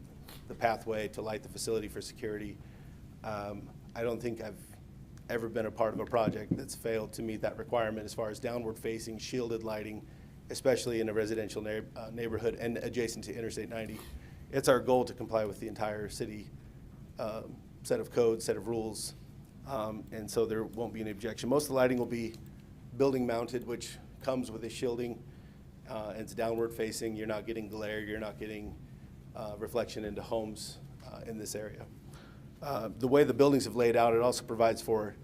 the pathway, to light the facility for security. I don't think I've ever been a part of a project that's failed to meet that requirement as far as downward-facing shielded lighting, especially in a residential neighborhood and adjacent to Interstate 90. It's our goal to comply with the entire city set of codes, set of rules, and so there won't be any objection. Most of the lighting will be building mounted, which comes with a shielding. It's downward facing. You're not getting glare. You're not getting reflection into homes in this area. The way the buildings have laid out, it also provides for,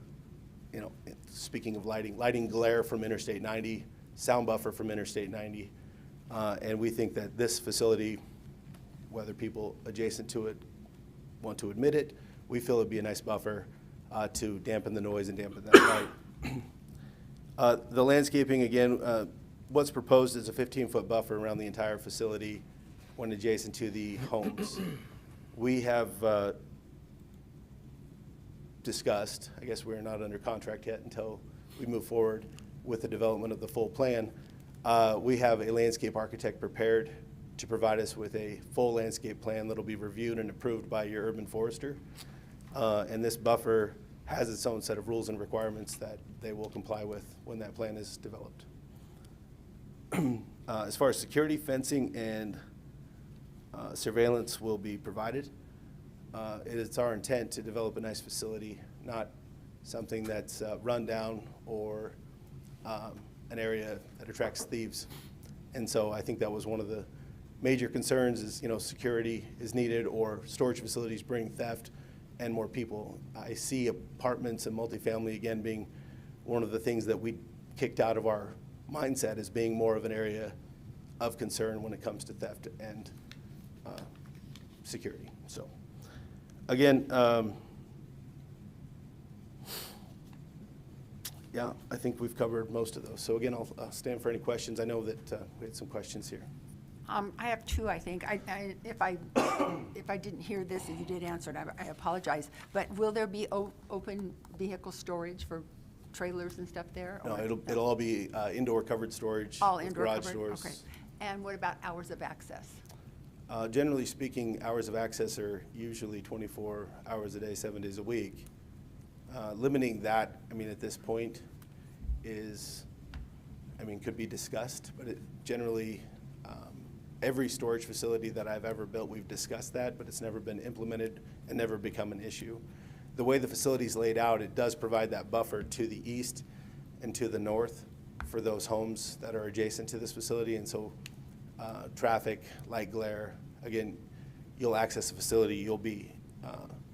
speaking of lighting glare from Interstate 90, sound buffer from Interstate 90. And we think that this facility, whether people adjacent to it want to admit it, we feel it'd be a nice buffer to dampen the noise and dampen that light. The landscaping, again, what's proposed is a 15-foot buffer around the entire facility when adjacent to the homes. We have discussed, I guess we're not under contract yet until we move forward with the development of the full plan. We have a landscape architect prepared to provide us with a full landscape plan that'll be reviewed and approved by your urban forester. And this buffer has its own set of rules and requirements that they will comply with when that plan is developed. As far as security, fencing, and surveillance will be provided. It's our intent to develop a nice facility, not something that's run down or an area that attracts thieves. And so I think that was one of the major concerns is, security is needed or storage facilities bring theft and more people. I see apartments and multifamily again being one of the things that we kicked out of our mindset as being more of an area of concern when it comes to theft and security. So again, yeah, I think we've covered most of those. So again, I'll stand for any questions. I know that we had some questions here. I have two, I think. If I didn't hear this and you did answer it, I apologize. But will there be open vehicle storage for trailers and stuff there? No, or- it'll all be indoor covered storage. All with indoor garage covered? doors. Okay. And what about hours of access? Generally speaking, hours of access are usually 24 hours a day, 7 days a week. Limiting that, at this point could be discussed, but it generally, every storage facility that I've ever built, we've discussed that, but it's never been implemented and never become an issue. The way the facility's laid out, it does provide that buffer to the east and to the north for those homes that are adjacent to this facility, and so traffic, light glare, again, you'll access the facility, you'll be,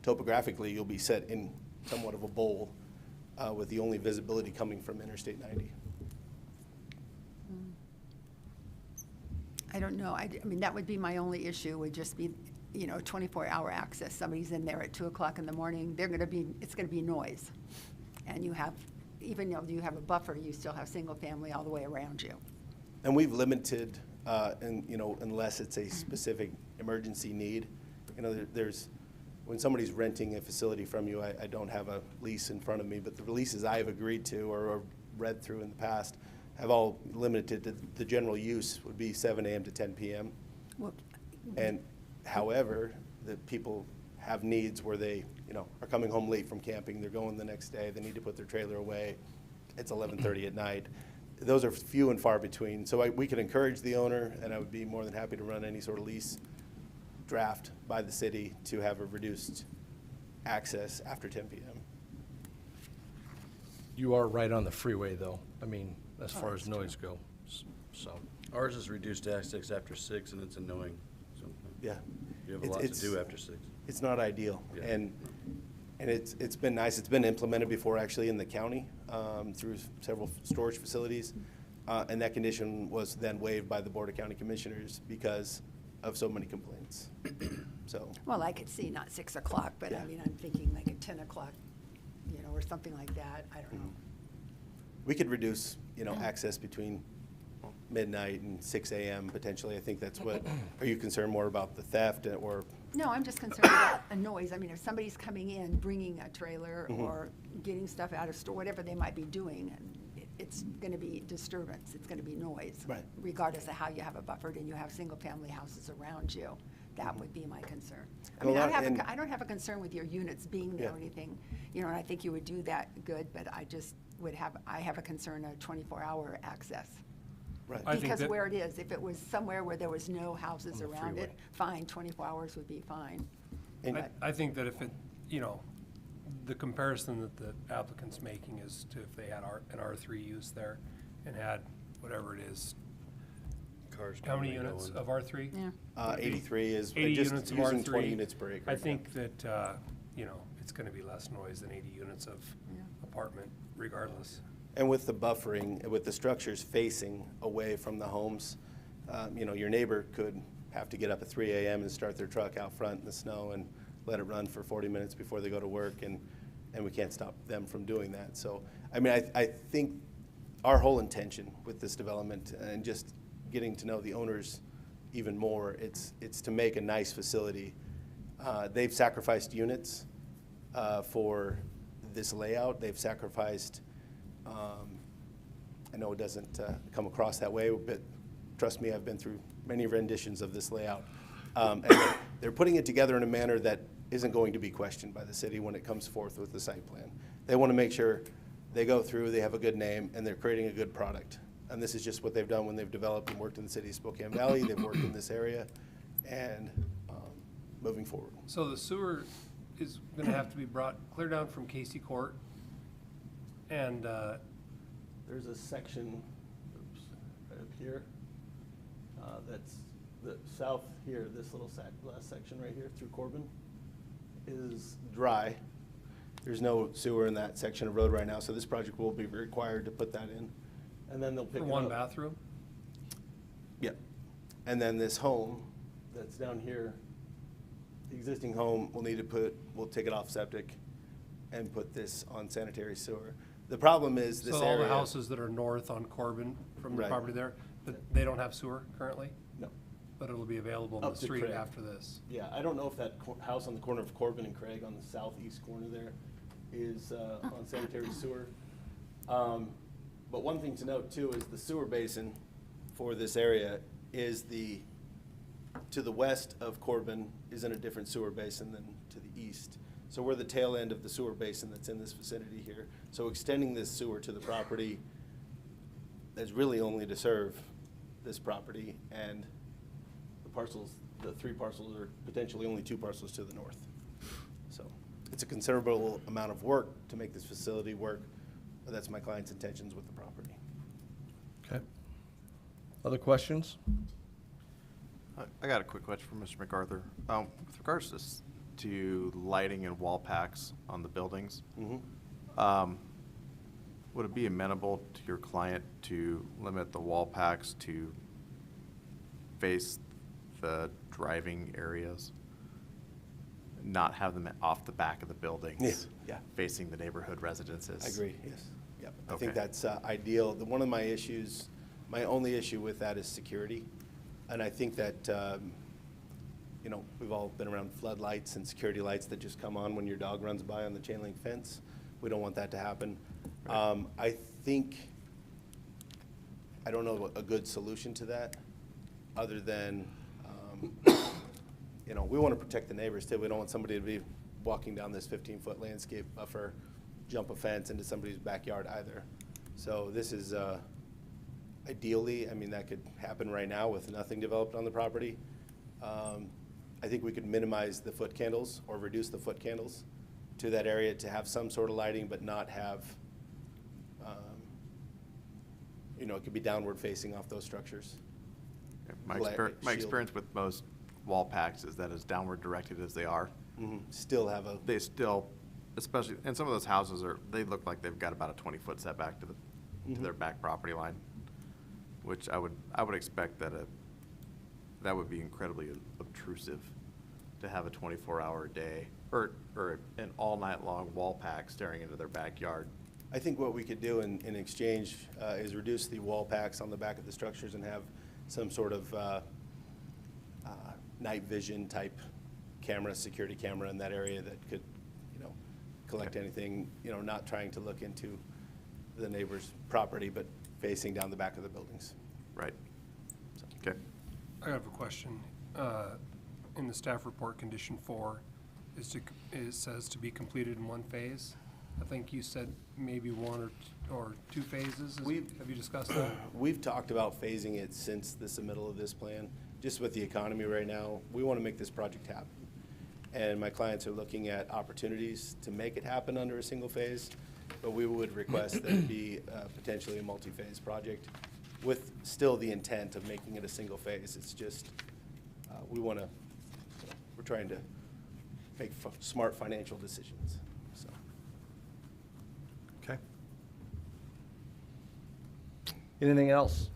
topographically, you'll be set in somewhat of a bowl with the only visibility coming from Interstate 90. I don't know. That would be my only issue, would just be, 24-hour access. Somebody's in there at 2 o'clock in the morning, it's gonna be noise. And you have, even though you have a buffer, you still have single family all the way around you. And we've limited, unless it's a specific emergency need. There's, when somebody's renting a facility from you, I don't have a lease in front of me, but the leases I have agreed to or read through in the past have all limited to the general use would be 7 a.m. to 10 p.m. Well, And however, the people have needs where they, are coming home late from camping, they're going the next day, they need to put their trailer away, it's 11:30 at night. Those are few and far between. So we could encourage the owner, and I would be more than happy to run any sort of lease draft by the city to have a reduced access after 10 p.m. You are right on the freeway, though, as far as noise go, so. Ours is reduced access after 6, and it's annoying. So Yeah. you have a lot to do after 6. It's not ideal. Yeah. And it's been nice. It's been implemented before actually in the county through several storage facilities. And that condition was then waived by the Board of County Commissioners because of so many complaints. So, Well, I could see not 6 o'clock, but Yeah. I'm thinking like at 10 o'clock, or something like that. I don't know. we could reduce, access between midnight and 6 a.m. potentially. I think that's what, are you concerned more about the theft or? No, I'm just concerned about a noise. If somebody's coming in, bringing a trailer or getting stuff out of store, whatever they might be doing, it's going to be disturbance. It's going to be noise. Right. Regardless of how you have it buffered and you have single-family houses around you. That would be my concern. And a lot- I don't have a concern with your units being there or Yeah. anything, and I think you would do that good, but I just I have a concern of 24-hour access. Right. I think Because that- where it is, if it was somewhere where there was no houses On the around it, freeway. fine, 24 hours would be fine. And- I think that if it, the comparison that the applicant's making is to if they had an R3 use there and had whatever it is, Cars how many coming and units going. of R3? Yeah. 83 is 80 just units of using R3. 20 units per acre. I think that, it's gonna be less noise than 80 units of Yeah. apartment regardless. And with the buffering, with the structures facing away from the homes, your neighbor could have to get up at 3 a.m. and start their truck out front in the snow and let it run for 40 minutes before they go to work, and we can't stop them from doing that. So, I think our whole intention with this development and just getting to know the owners even more. It's to make a nice facility. They've sacrificed units for this layout. They've sacrificed, I know it doesn't come across that way, but trust me, I've been through many renditions of this layout. And they're putting it together in a manner that isn't going to be questioned by the city when it comes forth with the site plan. They want to make sure they go through, they have a good name, and they're creating a good product. And this is just what they've done when they've developed and worked in the city of Spokane Valley. They've worked in this area and moving forward. So the sewer is gonna have to be brought clear down from Casey Court, and, There's a section, right up here, that's the south here, this little last section right here through Corbin is dry. There's no sewer in that section of road right now, so this project will be required to put that in. And then they'll pick for it one up. bathroom? Yep. And then this home that's down here, the existing home, we'll take it off septic and put this on sanitary sewer. The problem is this So area. all the houses that are north on Corbin from the Right. property there, they don't have sewer currently? No. But it'll be available in Up the to street Craig. after this? Yeah, I don't know if that house on the corner of Corbin and Craig on the southeast corner there is on sanitary sewer. But one thing to note too is the sewer basin for this area is to the west of Corbin is in a different sewer basin than to the east. So we're the tail end of the sewer basin that's in this vicinity here. So extending this sewer to the property is really only to serve this property and the parcels, the 3 parcels are potentially only 2 parcels to the north. So it's a considerable amount of work to make this facility work, but that's my client's intentions with the property. Okay. Other questions? I got a quick question for Mr. MacArthur. With regards to lighting and wall packs on the buildings, would it be amenable to your client to limit the wall packs to face the driving areas? Not have them off the back of the buildings? Yeah. Facing the neighborhood residences? I agree, yes. Yep. I think Okay. that's ideal. One of my issues, my only issue with that is security. And I think that, you know, we've all been around floodlights and security lights that just come on when your dog runs by on the chain link fence. We don't want that to happen. I think, I don't know a good solution to that, other than, you know, we want to protect the neighbors too. We don't want somebody to be walking down this 15-foot landscape buffer, jump a fence into somebody's backyard either. So this is, ideally, I mean, that could happen right now with nothing developed on the property. I think we could minimize the foot candles or reduce the foot candles to that area to have some sort of lighting, but not have, you know, it could be downward facing off those structures. My Shield. experience with most wall packs is that as downward directed as they are, Still have a, they still, especially, and some of those houses they look like they've got about a 20-foot setback to their back property line, which I would expect that would be incredibly obtrusive to have a 24-hour day or an all-night-long wall pack staring into their backyard. I think what we could do in exchange is reduce the wall packs on the back of the structures and have some sort of night vision type camera, security camera in that area that could, you know, collect anything, you know, not trying to look into the neighbor's property, but facing down the back of the buildings. Right. Okay. I have a question. In the staff report, condition 4, it says to be completed in 1 phase. I think you said maybe 1 or 2 phases. Have you discussed that? We've talked about phasing it since the submittal of this plan. Just with the economy right now, we want to make this project happen. And my clients are looking at opportunities to make it happen under a single phase, but we would request that it be potentially a multi-phase project with still the intent of making it a single phase. It's just, we're trying to make smart financial decisions, so. Okay. Anything else?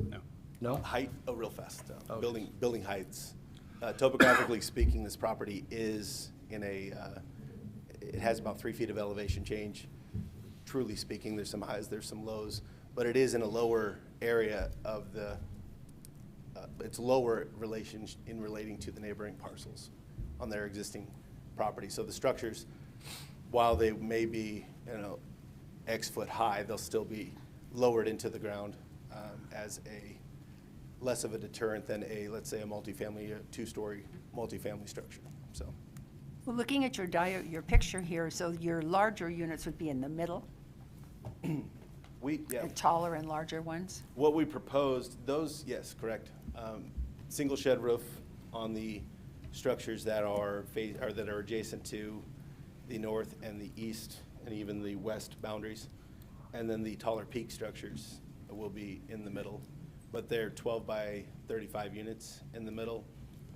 No. No? Height, real fast, Oh, building heights. Topographically speaking, this property is in it has about 3 feet of elevation change. Truly speaking, there's some highs, there's some lows, but it is in a lower area of it's lower in relating to the neighboring parcels on their existing property. So the structures, while they may be, X foot high, they'll still be lowered into the ground as a less of a deterrent than let's say, a multifamily, a two-story multifamily structure. So, Well, looking at your picture here, so your larger units would be in the middle, the taller and larger ones? what we proposed, those, yes, correct. Single shed roof on the structures that are that are adjacent to the north and the east and even the west boundaries. And then the taller peak structures will be in the middle, but they're 12 by 35 units in the middle.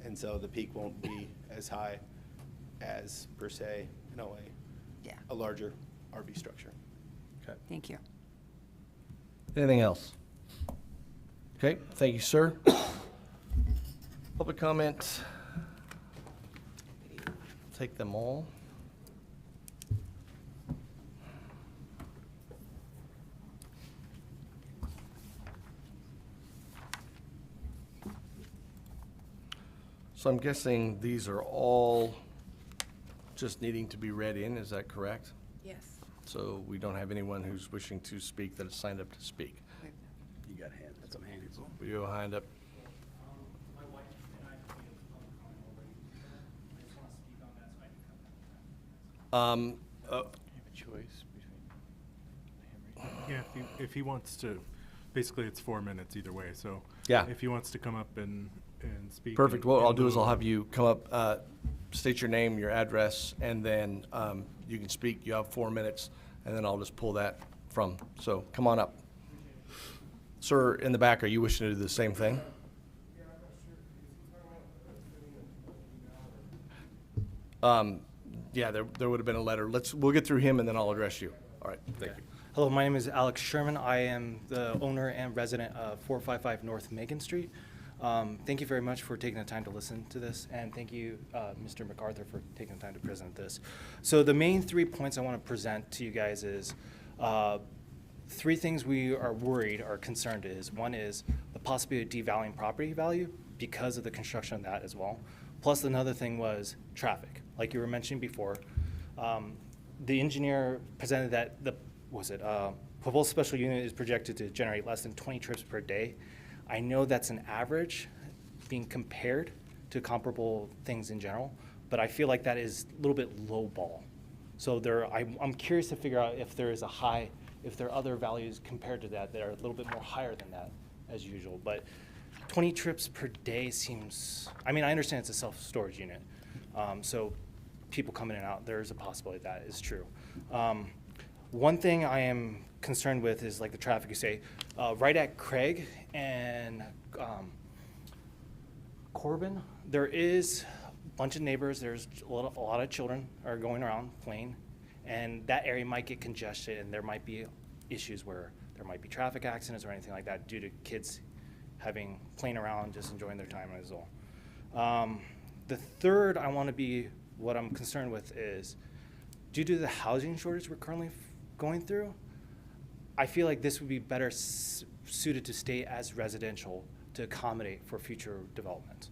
And so the peak won't be as high as, per se, Yeah, a larger RV structure. Okay. thank you. Anything else? Okay, thank you, sir. Public comment. Take them all. So I'm guessing these are all just needing to be read in, is that correct? Yes. So we don't have anyone who's wishing to speak that has signed up to speak. You got hands, some hands. Will you hand up? My wife and I have made a public comment already. I just want to speak on that so I can come back. Choice between Yeah, if he wants to, basically it's 4 minutes either way, so. Yeah. If he wants to come up and speak. Perfect. in- What in I'll do is lieu I'll of- have you come up, state your name, your address, and then you can speak. You have 4 minutes, and then I'll just pull that from. So come on up. Sir, in the back, are you wishing to do the same thing? Yeah, there would have been a letter. We'll get through him, and then I'll address you. All right, thank you. Hello, my name is Alex Sherman. I am the owner and resident of 455 North Macon Street. Thank you very much for taking the time to listen to this, and thank you, Mr. MacArthur, for taking the time to present this. So the main 3 points I want to present to you guys is 3 things we are worried or concerned is. One is the possibility of devaluing property value because of the construction of that as well. Plus another thing was traffic. Like you were mentioning before, the engineer presented that proposed special unit is projected to generate less than 20 trips per day. I know that's an average being compared to comparable things in general, but I feel like that is a little bit low ball. So I'm curious to figure out if there are other values compared to that that are a little bit more higher than that as usual. But 20 trips per day seems, I understand it's a self-storage unit. So people coming in and out, there's a possibility that is true. One thing I am concerned with is like the traffic, you say, right at Craig and Corbin, there is a bunch of neighbors, there's a lot of children are going around playing, and that area might get congested, and there might be issues where there might be traffic accidents or anything like that due to kids playing around, just enjoying their time as well. The third what I'm concerned with is, due to the housing shortage we're currently going through, I feel like this would be better suited to stay as residential to accommodate for future development.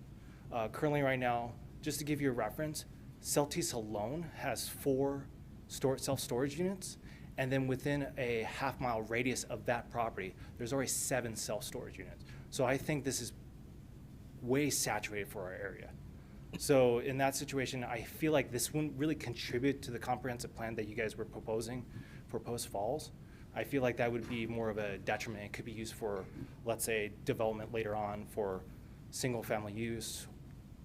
Currently right now, just to give you a reference, Celtice alone has 4 self-storage units, and then within a half-mile radius of that property, there's already 7 self-storage units. So I think this is way saturated for our area. So in that situation, I feel like this wouldn't really contribute to the comprehensive plan that you guys were proposing for Post Falls. I feel like that would be more of a detriment. It could be used for, let's say, development later on for single-family use.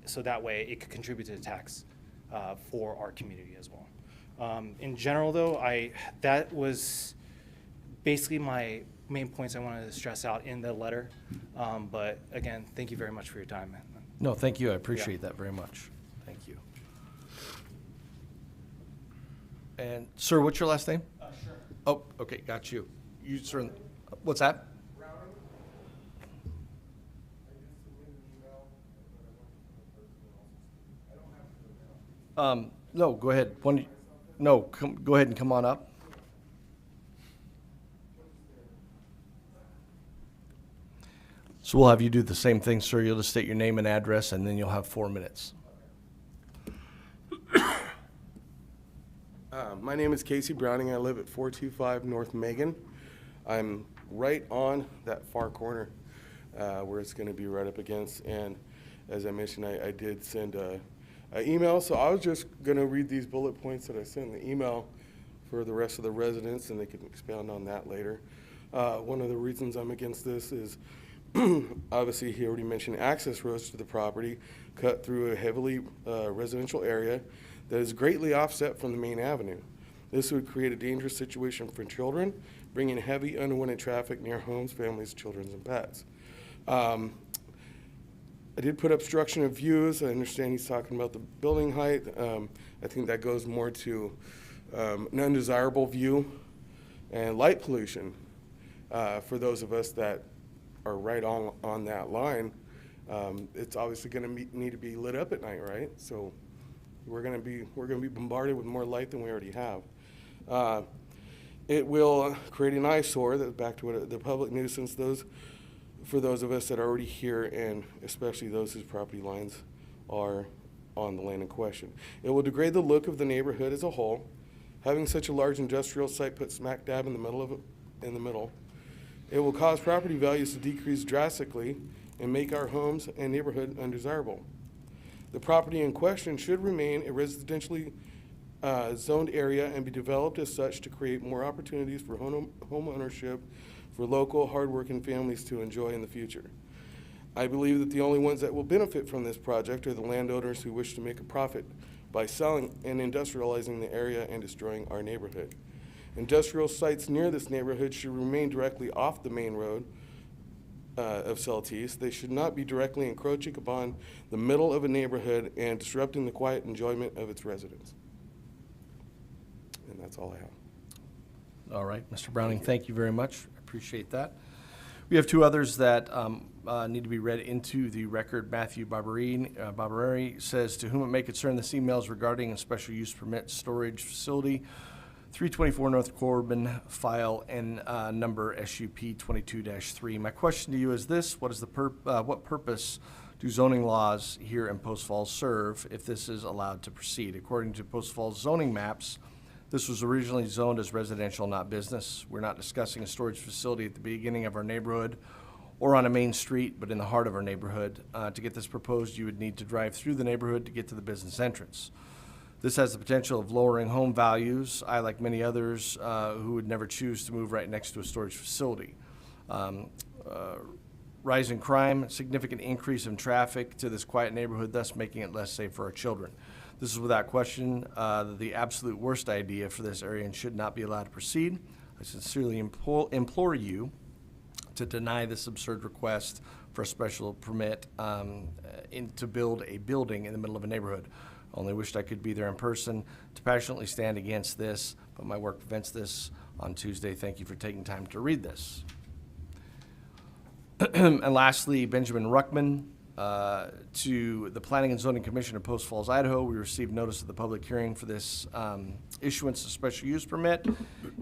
So that way, it could contribute to the tax for our community as well. In general, though, that was basically my main points I wanted to stress out in the letter. But again, thank you very much for your time. No, thank you. I appreciate that very much. Thank you. And, sir, what's your last name? Sure. Oh, okay, got you. You, sir, what's that? No, go ahead. Go ahead and come on up. So we'll have you do the same thing, sir. You'll just state your name and address, and then you'll have 4 minutes. My name is Casey Browning. I live at 425 North Megan. I'm right on that far corner where it's going to be right up against. And as I mentioned, I did send an email. So I was just going to read these bullet points that I sent in the email for the rest of the residents, and they can expound on that later. One of the reasons I'm against this is obviously he already mentioned access roads to the property cut through a heavily residential area that is greatly offset from the main avenue. This would create a dangerous situation for children, bringing heavy unwanted traffic near homes, families, children, and pets. I did put obstruction of views. I understand he's talking about the building height. I think that goes more to an undesirable view and light pollution for those of us that are right on that line. It's obviously going to need to be lit up at night, right? So we're going to be bombarded with more light than we already have. It will create an eyesore, that's back to what the public nuisance, for those of us that are already here, and especially those whose property lines are on the land in question. It will degrade the look of the neighborhood as a whole. Having such a large industrial site put smack dab in the middle. It will cause property values to decrease drastically and make our homes and neighborhood undesirable. The property in question should remain a residentially zoned area and be developed as such to create more opportunities for home ownership for local, hardworking families to enjoy in the future. I believe that the only ones that will benefit from this project are the landowners who wish to make a profit by selling and industrializing the area and destroying our neighborhood. Industrial sites near this neighborhood should remain directly off the main road of Celtice. They should not be directly encroaching upon the middle of a neighborhood and disrupting the quiet enjoyment of its residents. And that's all I have. All right, Mr. Browning, thank you very much. I appreciate that. We have 2 others that need to be read into the record. Matthew Barberari says, to whom it may concern, this email is regarding a special use permit storage facility, 324 North Corbin, file and number SUP 22-3. My question to you is this: what purpose do zoning laws here in Post Falls serve if this is allowed to proceed? According to Post Falls zoning maps, this was originally zoned as residential, not business. We're not discussing a storage facility at the beginning of our neighborhood or on a main street, but in the heart of our neighborhood. To get this proposed, you would need to drive through the neighborhood to get to the business entrance. This has the potential of lowering home values. I, like many others who would never choose to move right next to a storage facility. Rising crime, significant increase in traffic to this quiet neighborhood, thus making it less safe for our children. This is without question the absolute worst idea for this area and should not be allowed to proceed. I sincerely implore you to deny this absurd request for a special permit to build a building in the middle of a neighborhood. Only wished I could be there in person to passionately stand against this, but my work prevents this on Tuesday. Thank you for taking time to read this. And lastly, Benjamin Ruckman, to the Planning and Zoning Commission of Post Falls, Idaho. We received notice of the public hearing for this issuance of special use permit.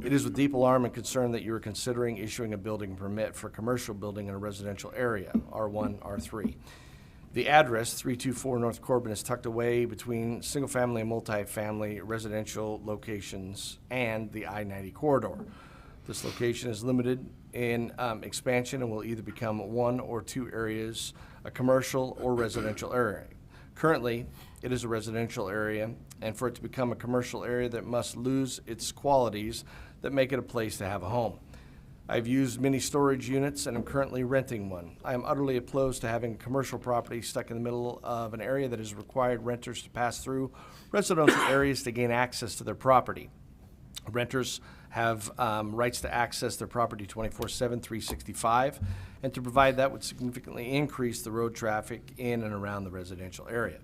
It is with deep alarm and concern that you are considering issuing a building permit for a commercial building in a residential area, R1, R3. The address, 324 North Corbin, is tucked away between single-family and multi-family residential locations and the I-90 corridor. This location is limited in expansion and will either become 1 or 2 areas, a commercial or residential area. Currently, it is a residential area, and for it to become a commercial area, that must lose its qualities that make it a place to have a home. I've used many storage units and am currently renting one. I am utterly opposed to having a commercial property stuck in the middle of an area that has required renters to pass through residential areas to gain access to their property. Renters have rights to access their property 24/7, 365, and to provide that would significantly increase the road traffic in and around the residential area.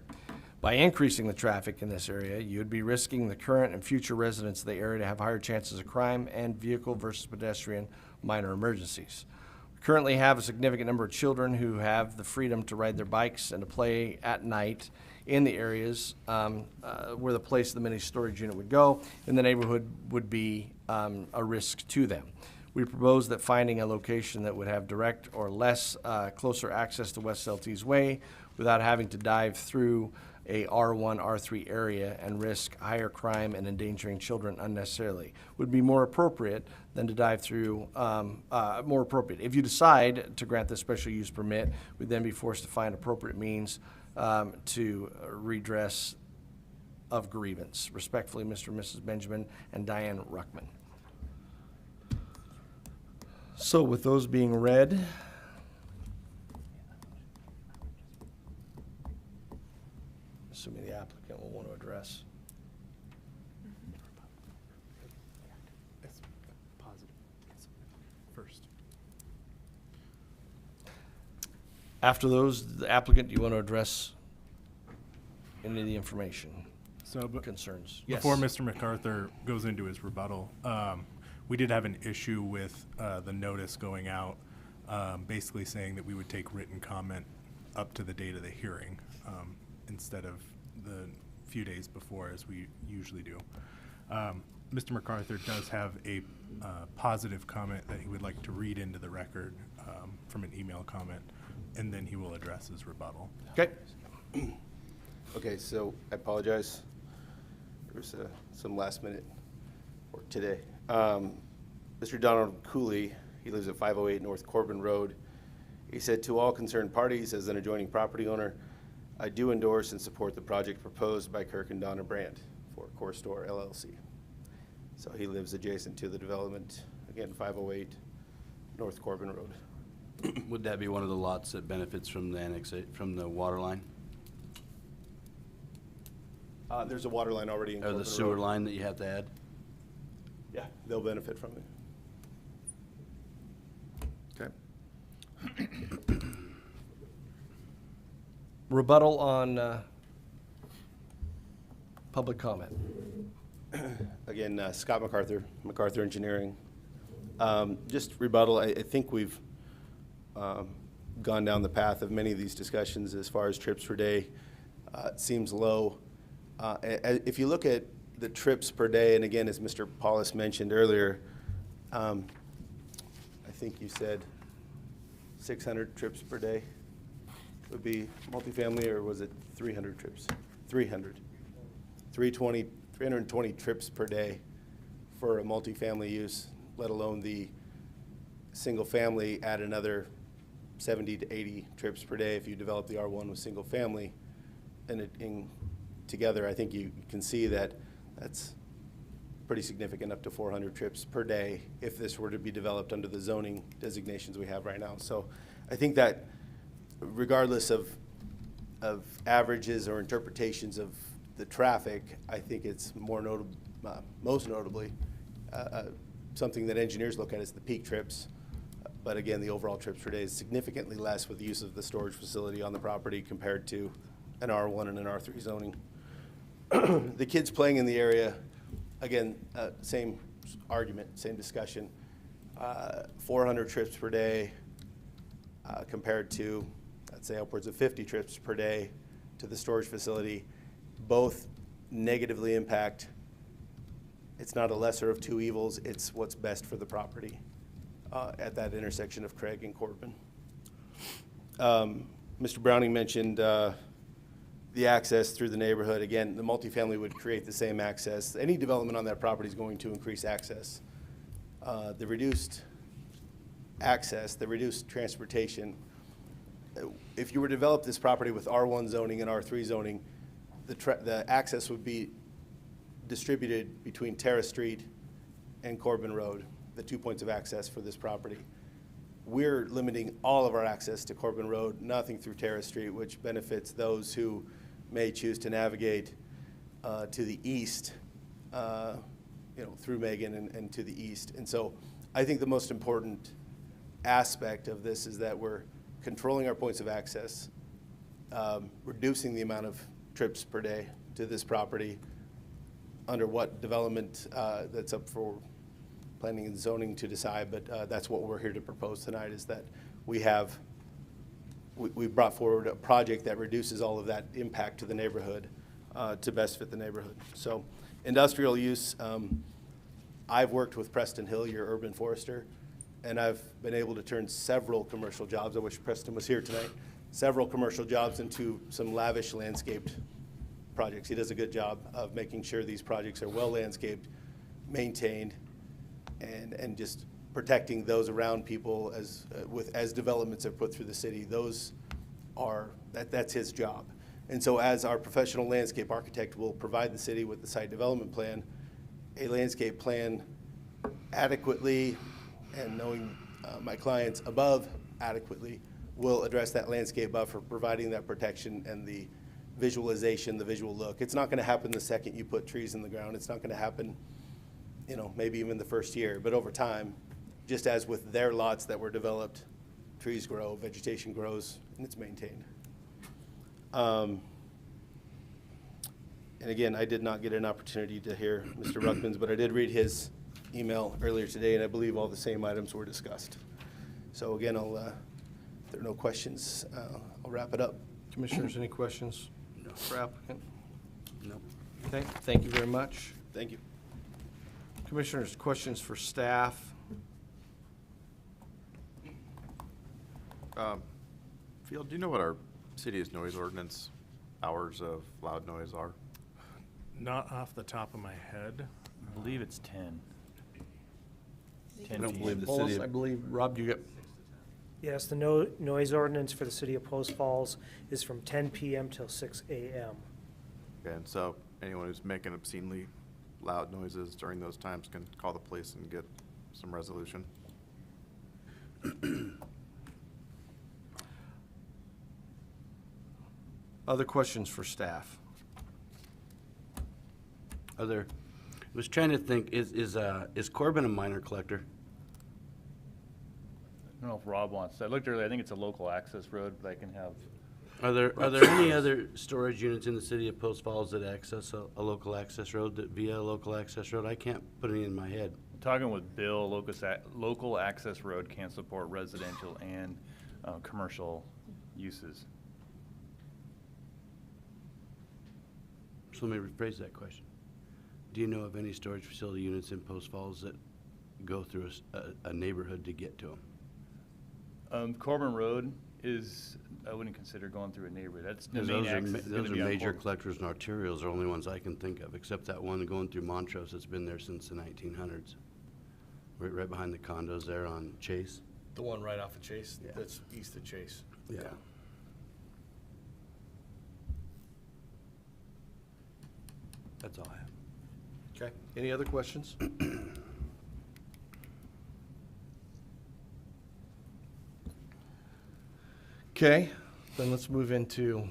By increasing the traffic in this area, you would be risking the current and future residents of the area to have higher chances of crime and vehicle versus pedestrian minor emergencies. We currently have a significant number of children who have the freedom to ride their bikes and to play at night in the areas where the place of the mini storage unit would go, and the neighborhood would be a risk to them. We propose that finding a location that would have direct or less closer access to West Celtics Way without having to dive through a R1, R3 area and risk higher crime and endangering children unnecessarily would be more appropriate than to dive through, more appropriate. If you decide to grant the special use permit, we'd then be forced to find appropriate means to redress of grievance. Respectfully, Mr. and Mrs. Benjamin and Diane Ruckman. So with those being read, assuming the applicant will want to address. First. After those, the applicant, do you want to address any of the information? So, concerns? Before Yes. Mr. MacArthur goes into his rebuttal, we did have an issue with the notice going out, basically saying that we would take written comment up to the date of the hearing instead of the few days before as we usually do. Mr. MacArthur does have a positive comment that he would like to read into the record from an email comment, and then he will address his rebuttal. Okay. Okay, so I apologize. There was some last minute work today. Mr. Donald Cooley, he lives at 508 North Corbin Road. He said, to all concerned parties, as an adjoining property owner, I do endorse and support the project proposed by Kirk and Donna Brandt for CORSTOR LLC. So he lives adjacent to the development, again, 508 North Corbin Road. Would that be one of the lots that benefits from the from the water line? There's a water line already in Or Corbin the sewer Road. line that you have to add? Yeah, they'll benefit from it. Okay. Rebuttal on public comment. Again, Scott MacArthur, MacArthur Engineering. Just rebuttal, I think we've gone down the path of many of these discussions as far as trips per day. It seems low. If you look at the trips per day, and again, as Mr. Paulus mentioned earlier, I think you said 600 trips per day would be multifamily, or was it 300 trips? 300. 320 trips per day for a multifamily use, let alone the single family, add another 70 to 80 trips per day if you develop the R1 with single family. And together, I think you can see that that's pretty significant, up to 400 trips per day if this were to be developed under the zoning designations we have right now. So I think that regardless of averages or interpretations of the traffic, I think it's more notable, most notably, something that engineers look at is the peak trips. But again, the overall trips per day is significantly less with the use of the storage facility on the property compared to an R1 and an R3 zoning. The kids playing in the area, again, same argument, same discussion. 400 trips per day compared to, I'd say, upwards of 50 trips per day to the storage facility. Both negatively impact. It's not a lesser of two evils, it's what's best for the property at that intersection of Craig and Corbin. Mr. Browning mentioned the access through the neighborhood. Again, the multifamily would create the same access. Any development on that property is going to increase access. The reduced access, the reduced transportation, if you were to develop this property with R1 zoning and R3 zoning, the access would be distributed between Terrace Street and Corbin Road, the 2 points of access for this property. We're limiting all of our access to Corbin Road, nothing through Terrace Street, which benefits those who may choose to navigate to the east, through Megan and to the east. And so I think the most important aspect of this is that we're controlling our points of access, reducing the amount of trips per day to this property under what development that's up for planning and zoning to decide, but that's what we're here to propose tonight, is that we brought forward a project that reduces all of that impact to the neighborhood to best fit the neighborhood. So industrial use, I've worked with Preston Hill, your urban forester, and I've been able to turn several commercial jobs, I wish Preston was here tonight, several commercial jobs into some lavish landscaped projects. He does a good job of making sure these projects are well landscaped, maintained, and just protecting those around people as developments are put through the city. That's his job. And so as our professional landscape architect will provide the city with the site development plan, a landscape plan adequately, and knowing my clients above adequately, will address that landscape buffer, providing that protection and the visualization, the visual look. It's not gonna happen the second you put trees in the ground. It's not gonna happen, maybe even the first year, but over time, just as with their lots that were developed, trees grow, vegetation grows, and it's maintained. And again, I did not get an opportunity to hear Mr. Ruckman's, but I did read his email earlier today, and I believe all the same items were discussed. So again, if there are no questions, I'll wrap it up. Commissioners, any questions for applicant? No. Okay, thank you very much. Thank you. Commissioners, questions for staff? Field, do you know what our city's noise ordinance hours of loud noise are? Not off the top of my head. I believe it's 10. I don't believe the Wallace, city, I believe, Rob, you get, Yes, the noise ordinance for the city of Post Falls is from 10 PM till 6 AM. Okay, and so anyone who's making obscenely loud noises during those times can call the police and get some resolution. other questions for staff? I was trying to think, is Corbin a minor collector? I don't know if Rob wants, I looked earlier, I think it's a local access road, but I can have, Are there any other storage units in the city of Post Falls that access a local access road, via a local access road? I can't put any in my head. talking with Bill, local access road can support residential and commercial uses. So let me rephrase that question. Do you know of any storage facility units in Post Falls that go through a neighborhood to get to them? Corbin Road is, I wouldn't consider going through a neighborhood. That's the Because main access. those are major collectors and arterials, are the only ones I can think of, except that one going through Montrose that's been there since the 1900s. Right behind the condos there on Chase. The one right off of Chase, Yeah. that's east of Chase. Yeah. That's all I have. Okay, any other questions? Okay, then let's move into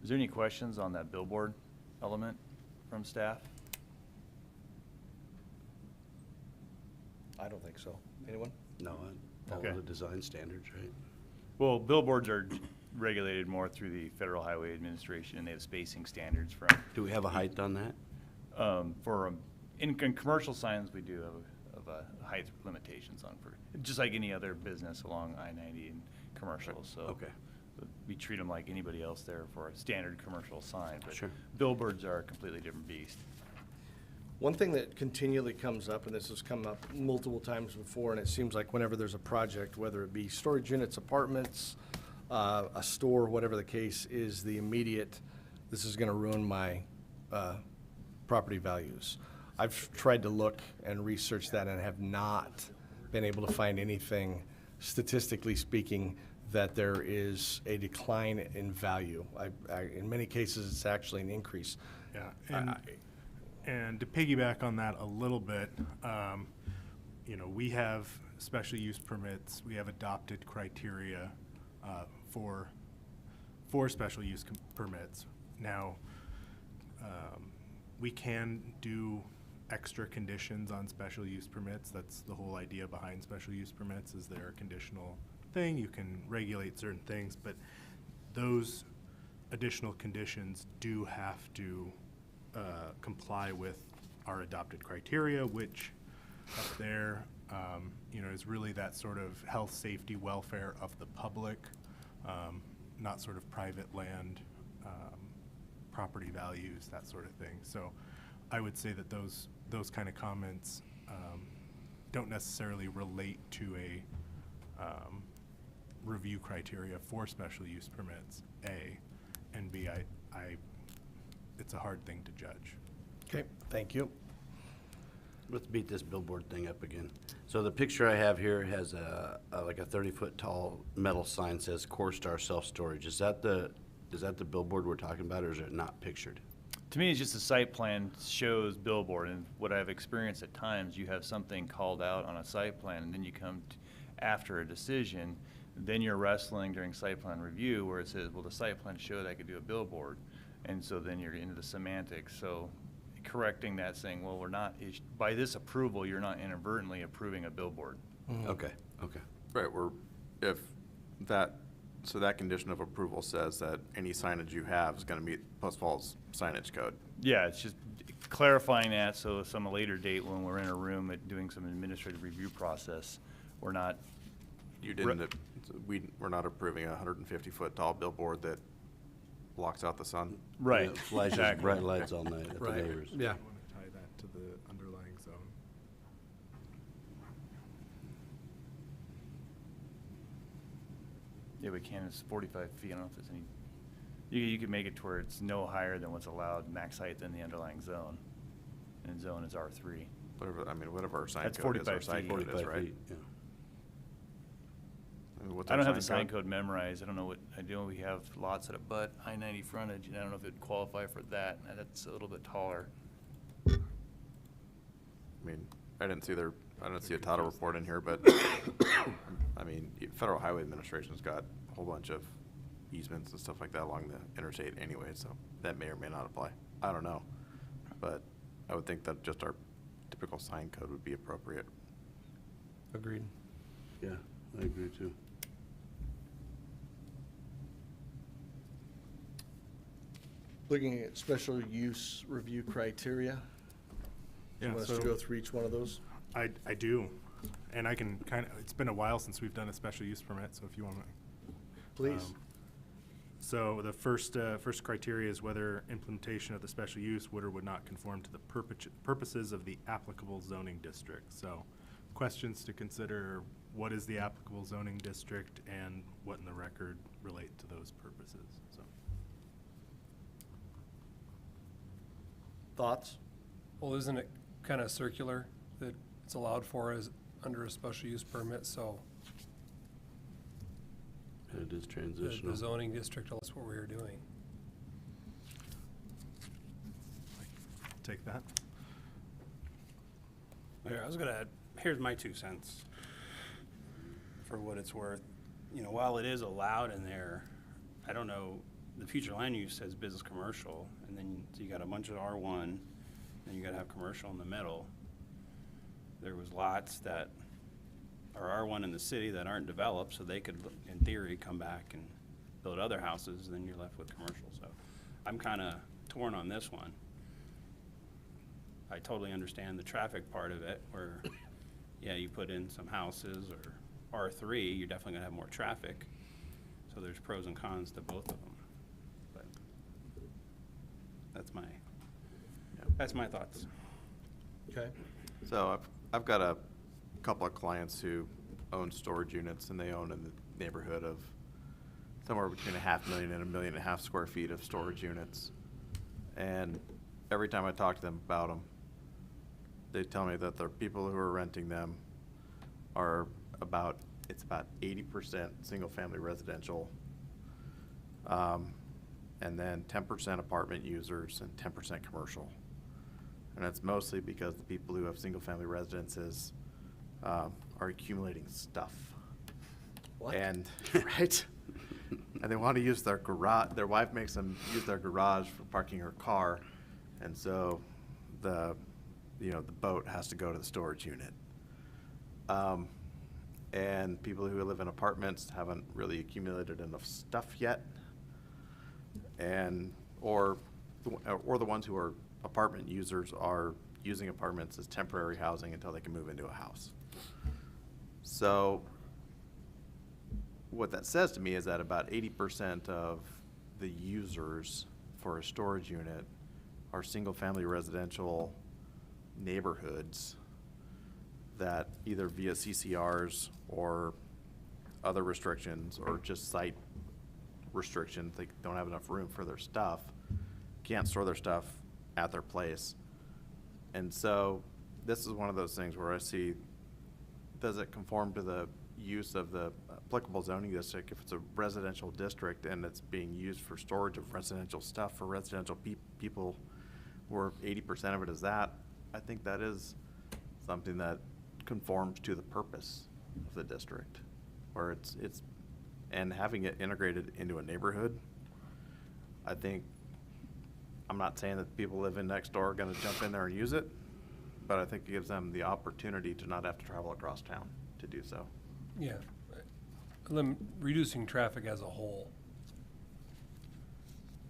Is there any questions on that billboard element from staff? I don't think so. Anyone? No, follow Okay. the design standards, right? Well, billboards are regulated more through the Federal Highway Administration, and they have spacing standards from, Do we have a height on that? in commercial signs, we do have height limitations on just like any other business along I-90 and commercial, so. Okay. We treat them like anybody else there for a standard commercial sign, but Sure. billboards are a completely different beast. One thing that continually comes up, and this has come up multiple times before, and it seems like whenever there's a project, whether it be storage units, apartments, a store, whatever the case, is the immediate, this is gonna ruin my property values. I've tried to look and research that and have not been able to find anything, statistically speaking, that there is a decline in value. In many cases, it's actually an increase. Yeah, and to piggyback on that a little bit, we have special use permits, we have adopted criteria for special use permits. Now, we can do extra conditions on special use permits. That's the whole idea behind special use permits, is they're a conditional thing. You can regulate certain things, but those additional conditions do have to comply with our adopted criteria, which up there, is really that sort of health, safety, welfare of the public, not sort of private land, property values, that sort of thing. So I would say that those kind of comments don't necessarily relate to a review criteria for special use permits, A, and B, it's a hard thing to judge. Okay, thank you. Let's beat this billboard thing up again. So the picture I have here has like a 30-foot tall metal sign says CORSTOR self-storage. Is that the billboard we're talking about, or is it not pictured? To me, it's just a site plan shows billboard, and what I've experienced at times, you have something called out on a site plan, and then you come after a decision, then you're wrestling during site plan review where it says, well, the site plan showed I could do a billboard, and so then you're into the semantics. So correcting that, saying, well, we're not, by this approval, you're not inadvertently approving a billboard. Okay, okay. Right, so that condition of approval says that any signage you have is gonna meet Post Falls signage code. Yeah, it's just clarifying that, so some later date when we're in a room at doing some administrative review process, we're not. We're not approving a 150-foot tall billboard that blocks out the sun. Right. Yeah, flashes Exactly. bright lights all night at the Right. neighbors. Yeah. You want to tie that to the underlying zone. Yeah, we can, it's 45 feet, I don't know if there's any, you could make it to where it's no higher than what's allowed, max height than the underlying zone. And zone is R3. Whatever our sign That's code is, our 45 sign feet. code is, 45 right? feet, yeah. What's I our don't have the sign code memorized, I don't know what, I know we have lots that abut I-90 frontage, and I don't know if it'd qualify for that, that's a little bit taller. I mean, I didn't see a title report in here, but, I mean, Federal Highway Administration's got a whole bunch of easements and stuff like that along the interstate anyway, so that may or may not apply. I don't know. But I would think that just our typical sign code would be appropriate. Agreed. Yeah, I agree too. Looking at special use review criteria. Yeah, You want us so to go through each one of those? I do, and I can it's been a while since we've done a special use permit, so if you want to. Please. So the first criteria is whether implementation of the special use would or would not conform to the purposes of the applicable zoning district. So questions to consider: what is the applicable zoning district, and what in the record relate to those purposes? So. Thoughts? Well, isn't it kind of circular that it's allowed for as under a special use permit, so It is the transitional. zoning district tells us what we were doing? Take that. Here, I was gonna add, here's my 2 cents for what it's worth. You know, while it is allowed in there, I don't know, the future land use says business commercial, and then so you got a bunch of R1, then you gotta have commercial in the middle. There was lots that are R1 in the city that aren't developed, so they could, in theory, come back and build other houses, then you're left with commercial. So I'm kinda torn on this one. I totally understand the traffic part of it, where, yeah, you put in some houses, or R3, you're definitely gonna have more traffic. So there's pros and cons to both of them. But that's my thoughts. Okay. So I've got a couple of clients who own storage units, and they own in the neighborhood of somewhere between 500,000 and 1.5 million square feet of storage units. And every time I talk to them about them, they tell me that the people who are renting them are about 80% single-family residential, and then 10% apartment users and 10% commercial. And that's mostly because the people who have single-family residences are accumulating stuff. What? And, right? And they want to use their garage. Their wife makes them use their garage for parking her car, and so the boat has to go to the storage unit. And people who live in apartments haven't really accumulated enough stuff yet, or the ones who are apartment users are using apartments as temporary housing until they can move into a house. So what that says to me is that about 80% of the users for a storage unit are single-family residential neighborhoods that either via CCRs or other restrictions or just site restrictions, they don't have enough room for their stuff, can't store their stuff at their place. And so this is one of those things where I see, does it conform to the use of the applicable zoning district? If it's a residential district and it's being used for storage of residential stuff for residential people, where 80% of it is that, I think that is something that conforms to the purpose of the district, where it's and having it integrated into a neighborhood, I think, I'm not saying that people living next door are gonna jump in there and use it, but I think it gives them the opportunity to not have to travel across town to do so. Yeah. Reducing traffic as a whole,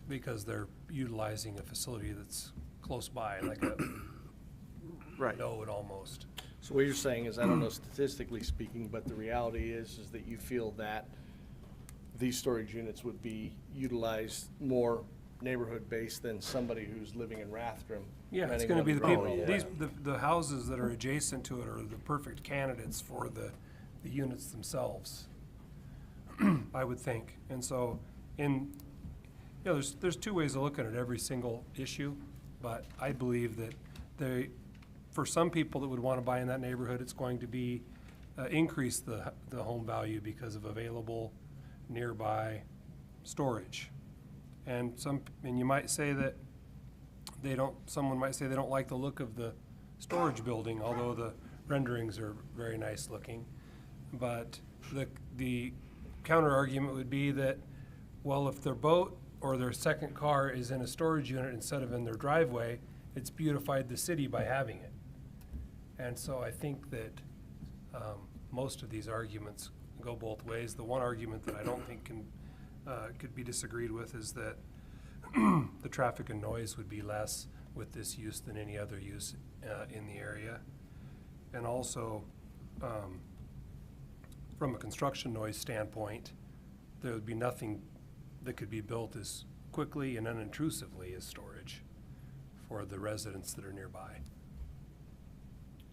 because they're utilizing a facility that's close by, like a Right. node almost. So what you're saying is, I don't know statistically speaking, but the reality is that you feel that these storage units would be utilized more neighborhood-based than somebody who's living in Rathdrum. Yeah, it's renting gonna one be the of people, property. the houses that are adjacent to it are the perfect candidates for the units themselves, I would think. And so, there's two ways of looking at every single issue, but I believe that for some people that would wanna buy in that neighborhood, it's going to be, increase the home value because of available nearby storage. And you might say that someone might say they don't like the look of the storage building, although the renderings are very nice looking. But the counter argument would be that, well, if their boat or their second car is in a storage unit instead of in their driveway, it's beautified the city by having it. And so I think that most of these arguments go both ways. The one argument that I don't think could be disagreed with is that the traffic and noise would be less with this use than any other use in the area. And also, from a construction noise standpoint, there would be nothing that could be built as quickly and unintrusively as storage for the residents that are nearby.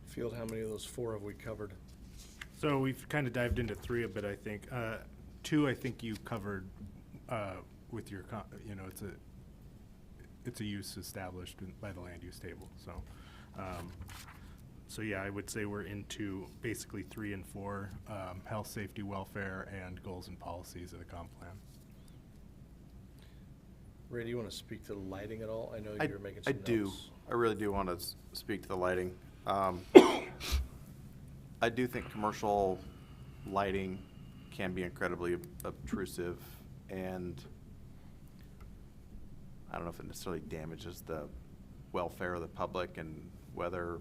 Field, how many of those 4 have we covered? So we've kind of dived into 3 of it, I think. 2, I think you covered with your, it's a use established by the land use table. So yeah, I would say we're into basically 3 and 4, health, safety, welfare, and goals and policies of the comp plan. Ray, do you want to speak to the lighting at all? I know you're making I some notes. do. I really do want to speak to the lighting. I do think commercial lighting can be incredibly obtrusive, and I don't know if it necessarily damages the welfare of the public and whether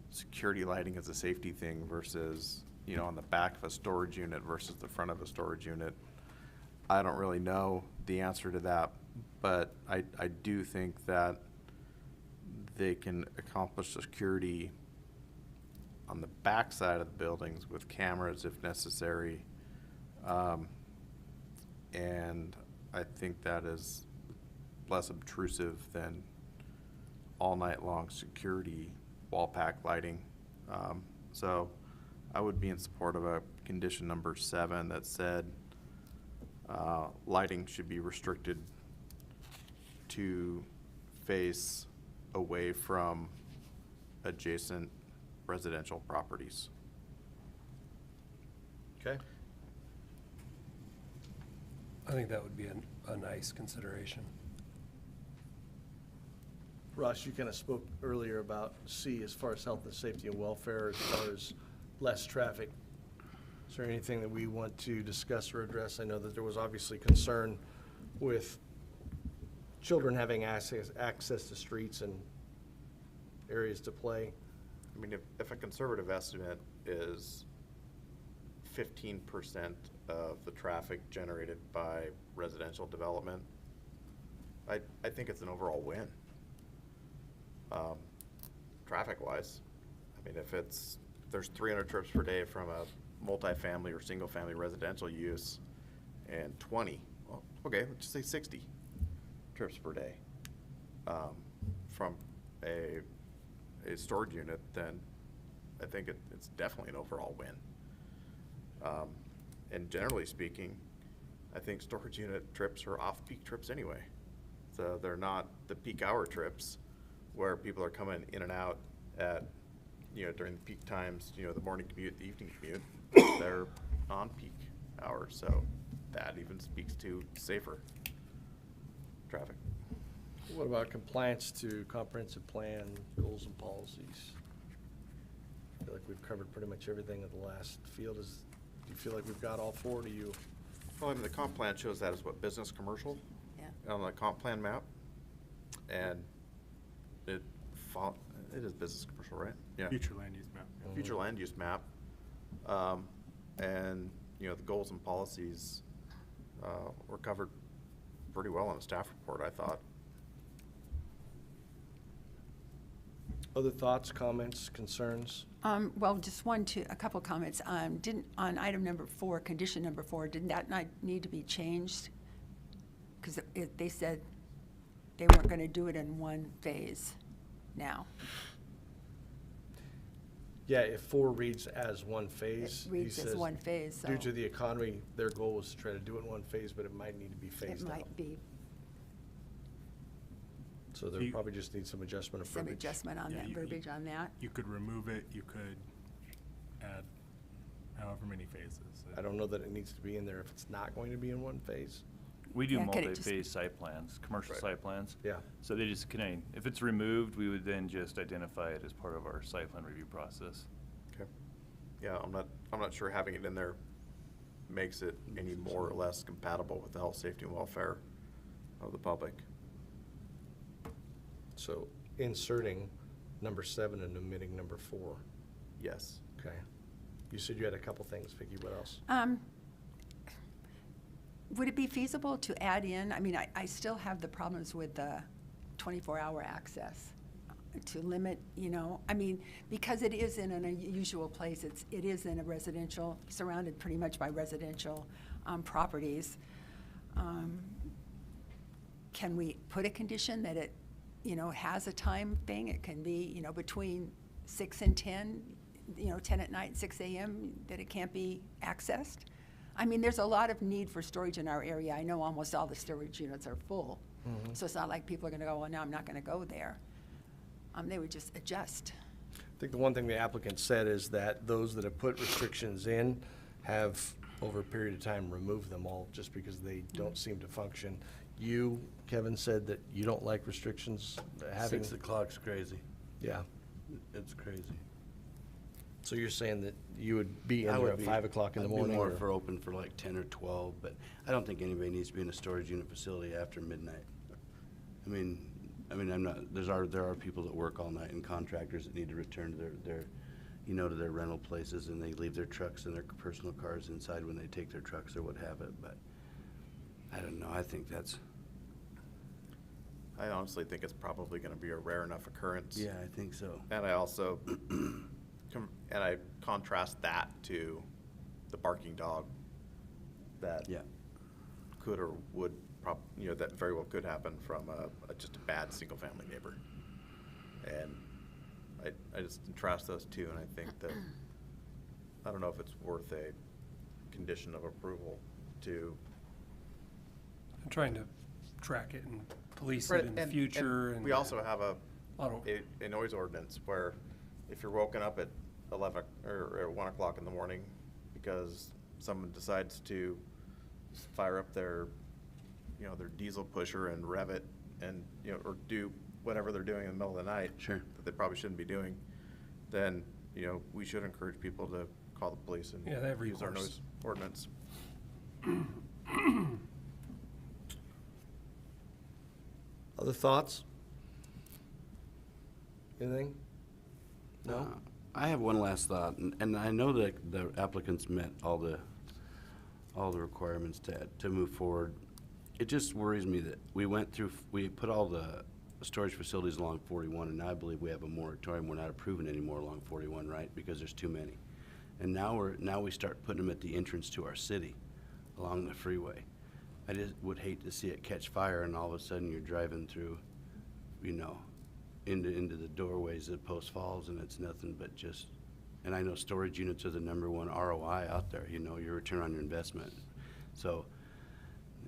security lighting is a safety thing versus, on the back of a storage unit versus the front of a storage unit. I don't really know the answer to that, but I do think that they can accomplish security on the back side of the buildings with cameras if necessary. And I think that is less obtrusive than all night long security wall pack lighting. So I would be in support of a condition number 7 that said lighting should be restricted to face away from adjacent residential properties. Okay. I think that would be a nice consideration. Ross, you kind of spoke earlier about C as far as health and safety and welfare, as far as less traffic. Is there anything that we want to discuss or address? I know that there was obviously concern with children having access to streets and areas to play. I mean, if a conservative estimate is 15% of the traffic generated by residential development, I think it's an overall win. Traffic-wise, I mean, if there's 300 trips per day from a multifamily or single-family residential use, and 20, well, okay, let's just say 60 trips per day. from a storage unit, then I think it's definitely an overall win. And generally speaking, I think storage unit trips are off-peak trips anyway. So they're not the peak hour trips where people are coming in and out at, during the peak times, the morning commute, the evening commute. They're on peak hours, so that even speaks to safer traffic. What about compliance to comprehensive plan, goals and policies? I feel like we've covered pretty much everything in the last field. Do you feel like we've got all four? Do you? Well, I mean, the comp plan shows that as what, business commercial? Yeah. On the comp plan map. And it is business commercial, right? Yeah. Future land use map. Future land use map. And, the goals and policies were covered pretty well in the staff report, I thought. Other thoughts, comments, concerns? Well, just a couple comments. On item number 4, condition number 4, did that not need to be changed? Because they said they weren't going to do it in one phase now. Yeah, if 4 reads as one phase. It reads he as says, one phase, so. Due to the economy, their goal was to try to do it in one phase, but it might need to be phased It out. might be So there probably just needs some adjustment of some verbiage. adjustment on that, verbiage on that. You could remove it, you could add however many phases. I don't know that it needs to be in there if it's not going to be in one phase. We do Yeah, could it just- multi-phase site plans, commercial Right. site plans. Yeah. So they just can, if it's removed, we would then just identify it as part of our site plan review process. Okay. Yeah, I'm not sure having it in there makes it any more or less compatible with the health, safety, and welfare of the public. So inserting number 7 and omitting number 4. Yes. Okay. You said you had a couple things, Vicki. What else? Would it be feasible to add in, I still have the problems with the 24-hour access, to limit, because it is in an unusual place, it is in a residential, surrounded pretty much by residential properties. Can we put a condition that it, has a time thing? It can be, between 6 and 10, 10 at night, 6 a.m., that it can't be accessed? There's a lot of need for storage in our area. I know almost all the storage units are full. Mm-hmm. So it's not like people are going to go, well, no, I'm not going to go there. They would just adjust. I think the one thing the applicant said is that those that have put restrictions in have, over a period of time, removed them all just because they don't seem to function. You, Kevin, said that you don't like restrictions having. 6 o'clock's crazy. Yeah. It's crazy. So you're saying that you would be in I there would at be- 5 o'clock in the I'd be morning? more or- for open for like 10 or 12, but I don't think anybody needs to be in a storage unit facility after midnight. I'm not, there are people that work all night and contractors that need to return to to their rental places, and they leave their trucks and their personal cars inside when they take their trucks or what have it, but I don't know, I honestly think it's probably gonna be a rare enough occurrence. yeah, I think so. And I also, and I contrast that to the barking dog that Yeah. could or would that very well could happen from just a bad single-family neighbor. And I just contrast those two, and I think that, I don't know if it's worth a condition of approval to. I'm trying to track it and police it in the and future. And we also have I don't- a noise ordinance where if you're woken up at 11 or at 1 o'clock in the morning because someone decides to fire up their diesel pusher and rev it and, or do whatever they're doing in the middle of the night. Sure. That they probably shouldn't be doing, then, we should encourage people to call the police and Yeah, they have use our recourse. noise ordinance. Other thoughts? Anything? No? I have one last thought, and I know that the applicants met all the requirements to move forward. It just worries me that we put all the storage facilities along 41, and now I believe we have a moratorium. We're not approving anymore along 41, right? Because there's too many. And now we start putting them at the entrance to our city along the freeway. I just would hate to see it catch fire and all of a sudden you're driving through you know, into the doorways of Post Falls, and it's nothing but just, and I know storage units are the #1 ROI out there, you know, your return on your investment. So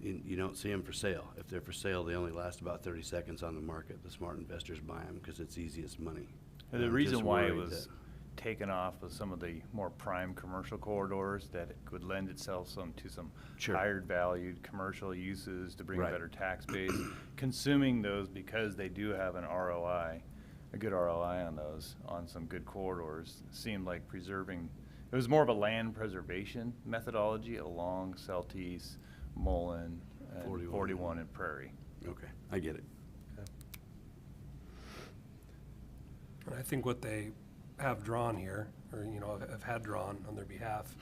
you don't see them for sale. If they're for sale, they only last about 30 seconds on the market. The smart investors buy them because it's easiest money. And the I'm reason just why it worried was that- taken off of some of the more prime commercial corridors, that it could lend itself to some Sure. higher valued commercial uses to bring a Right. better tax base. Consuming those because they do have an ROI, a good ROI on those, on some good corridors, seemed like preserving, it was more of a land preservation methodology along Celtice, Mullen, and 41 and Prairie. Okay, I get it. And I think what they have drawn here, or, you know, have had drawn on their behalf,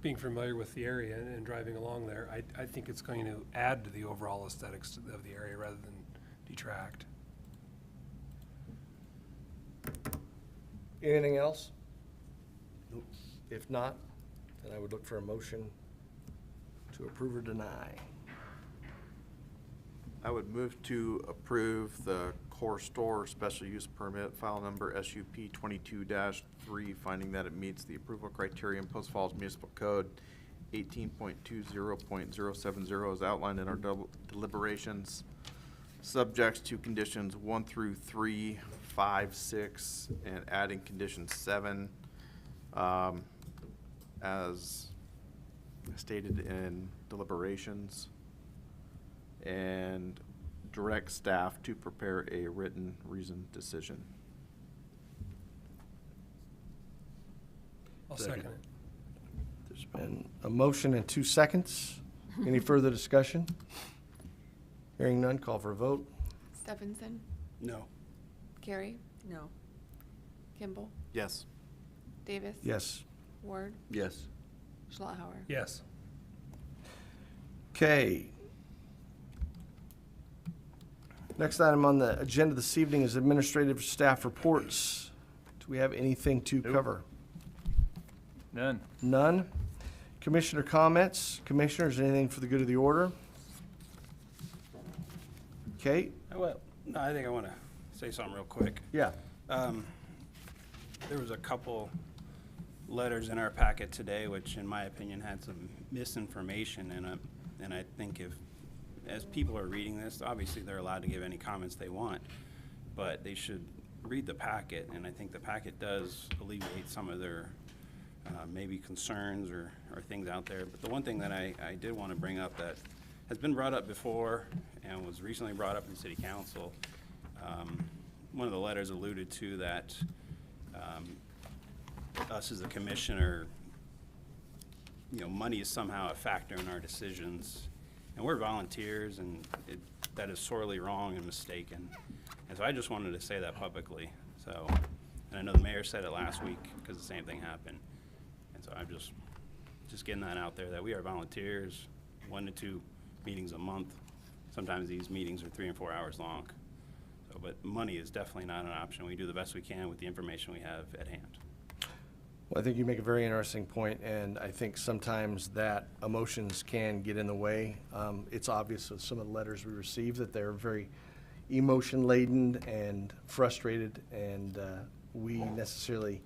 being familiar with the area and driving along there, I think it's going to add to the overall aesthetics of the area rather than detract. Anything else? If not, then I would look for a motion to approve or deny. I would move to approve the CORSTOR special use permit, file number SUP 22-3, finding that it meets the approval criteria in Post Falls Municipal Code 18.20.070 as outlined in our deliberations, subjects to conditions 1 through 3, 5, 6, and adding condition 7, as stated in deliberations, and direct staff to prepare a written reasoned decision. I'll second it. There's been a motion and 2 seconds. Any further discussion? Hearing none, call for a vote. Stephenson? No. Carey? No. Kimball? Yes. Davis? Yes. Ward? Yes. Schlauer? Yes. Okay. Next item on the agenda this evening is administrative staff reports. Do we have anything to cover? None. None. Commissioner comments? Commissioners, anything for the good of the order? Okay, Well, no, I think I want to say something real quick. yeah. There was a couple letters in our packet today, which in my opinion had some misinformation in it. And I think as people are reading this, obviously they're allowed to give any comments they want, but they should read the packet. And I think the packet does alleviate some of their maybe concerns or things out there. But the one thing that I did want to bring up that has been brought up before and was recently brought up in City Council, one of the letters alluded to that us as a commissioner, you know, money is somehow a factor in our decisions. And we're volunteers, and that is sorely wrong and mistaken. And so I just wanted to say that publicly. So, and I know the mayor said it last week because the same thing happened. And so I'm just getting that out there, that we are volunteers, 1 to 2 meetings a month. Sometimes these meetings are 3 and 4 hours long. So, but money is definitely not an option. We do the best we can with the information we have at hand. Well, I think you make a very interesting point, and I think sometimes that emotions can get in the way. It's obvious with some of the letters we receive that they're very emotion-laden and frustrated, and we necessarily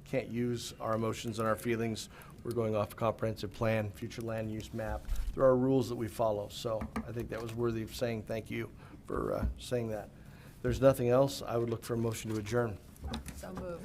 can't use our emotions and our feelings. We're going off a comprehensive plan, future land use map. There are rules that we follow, so I think that was worthy of saying thank you for saying that. If there's nothing else, I would look for a motion to adjourn. So moved.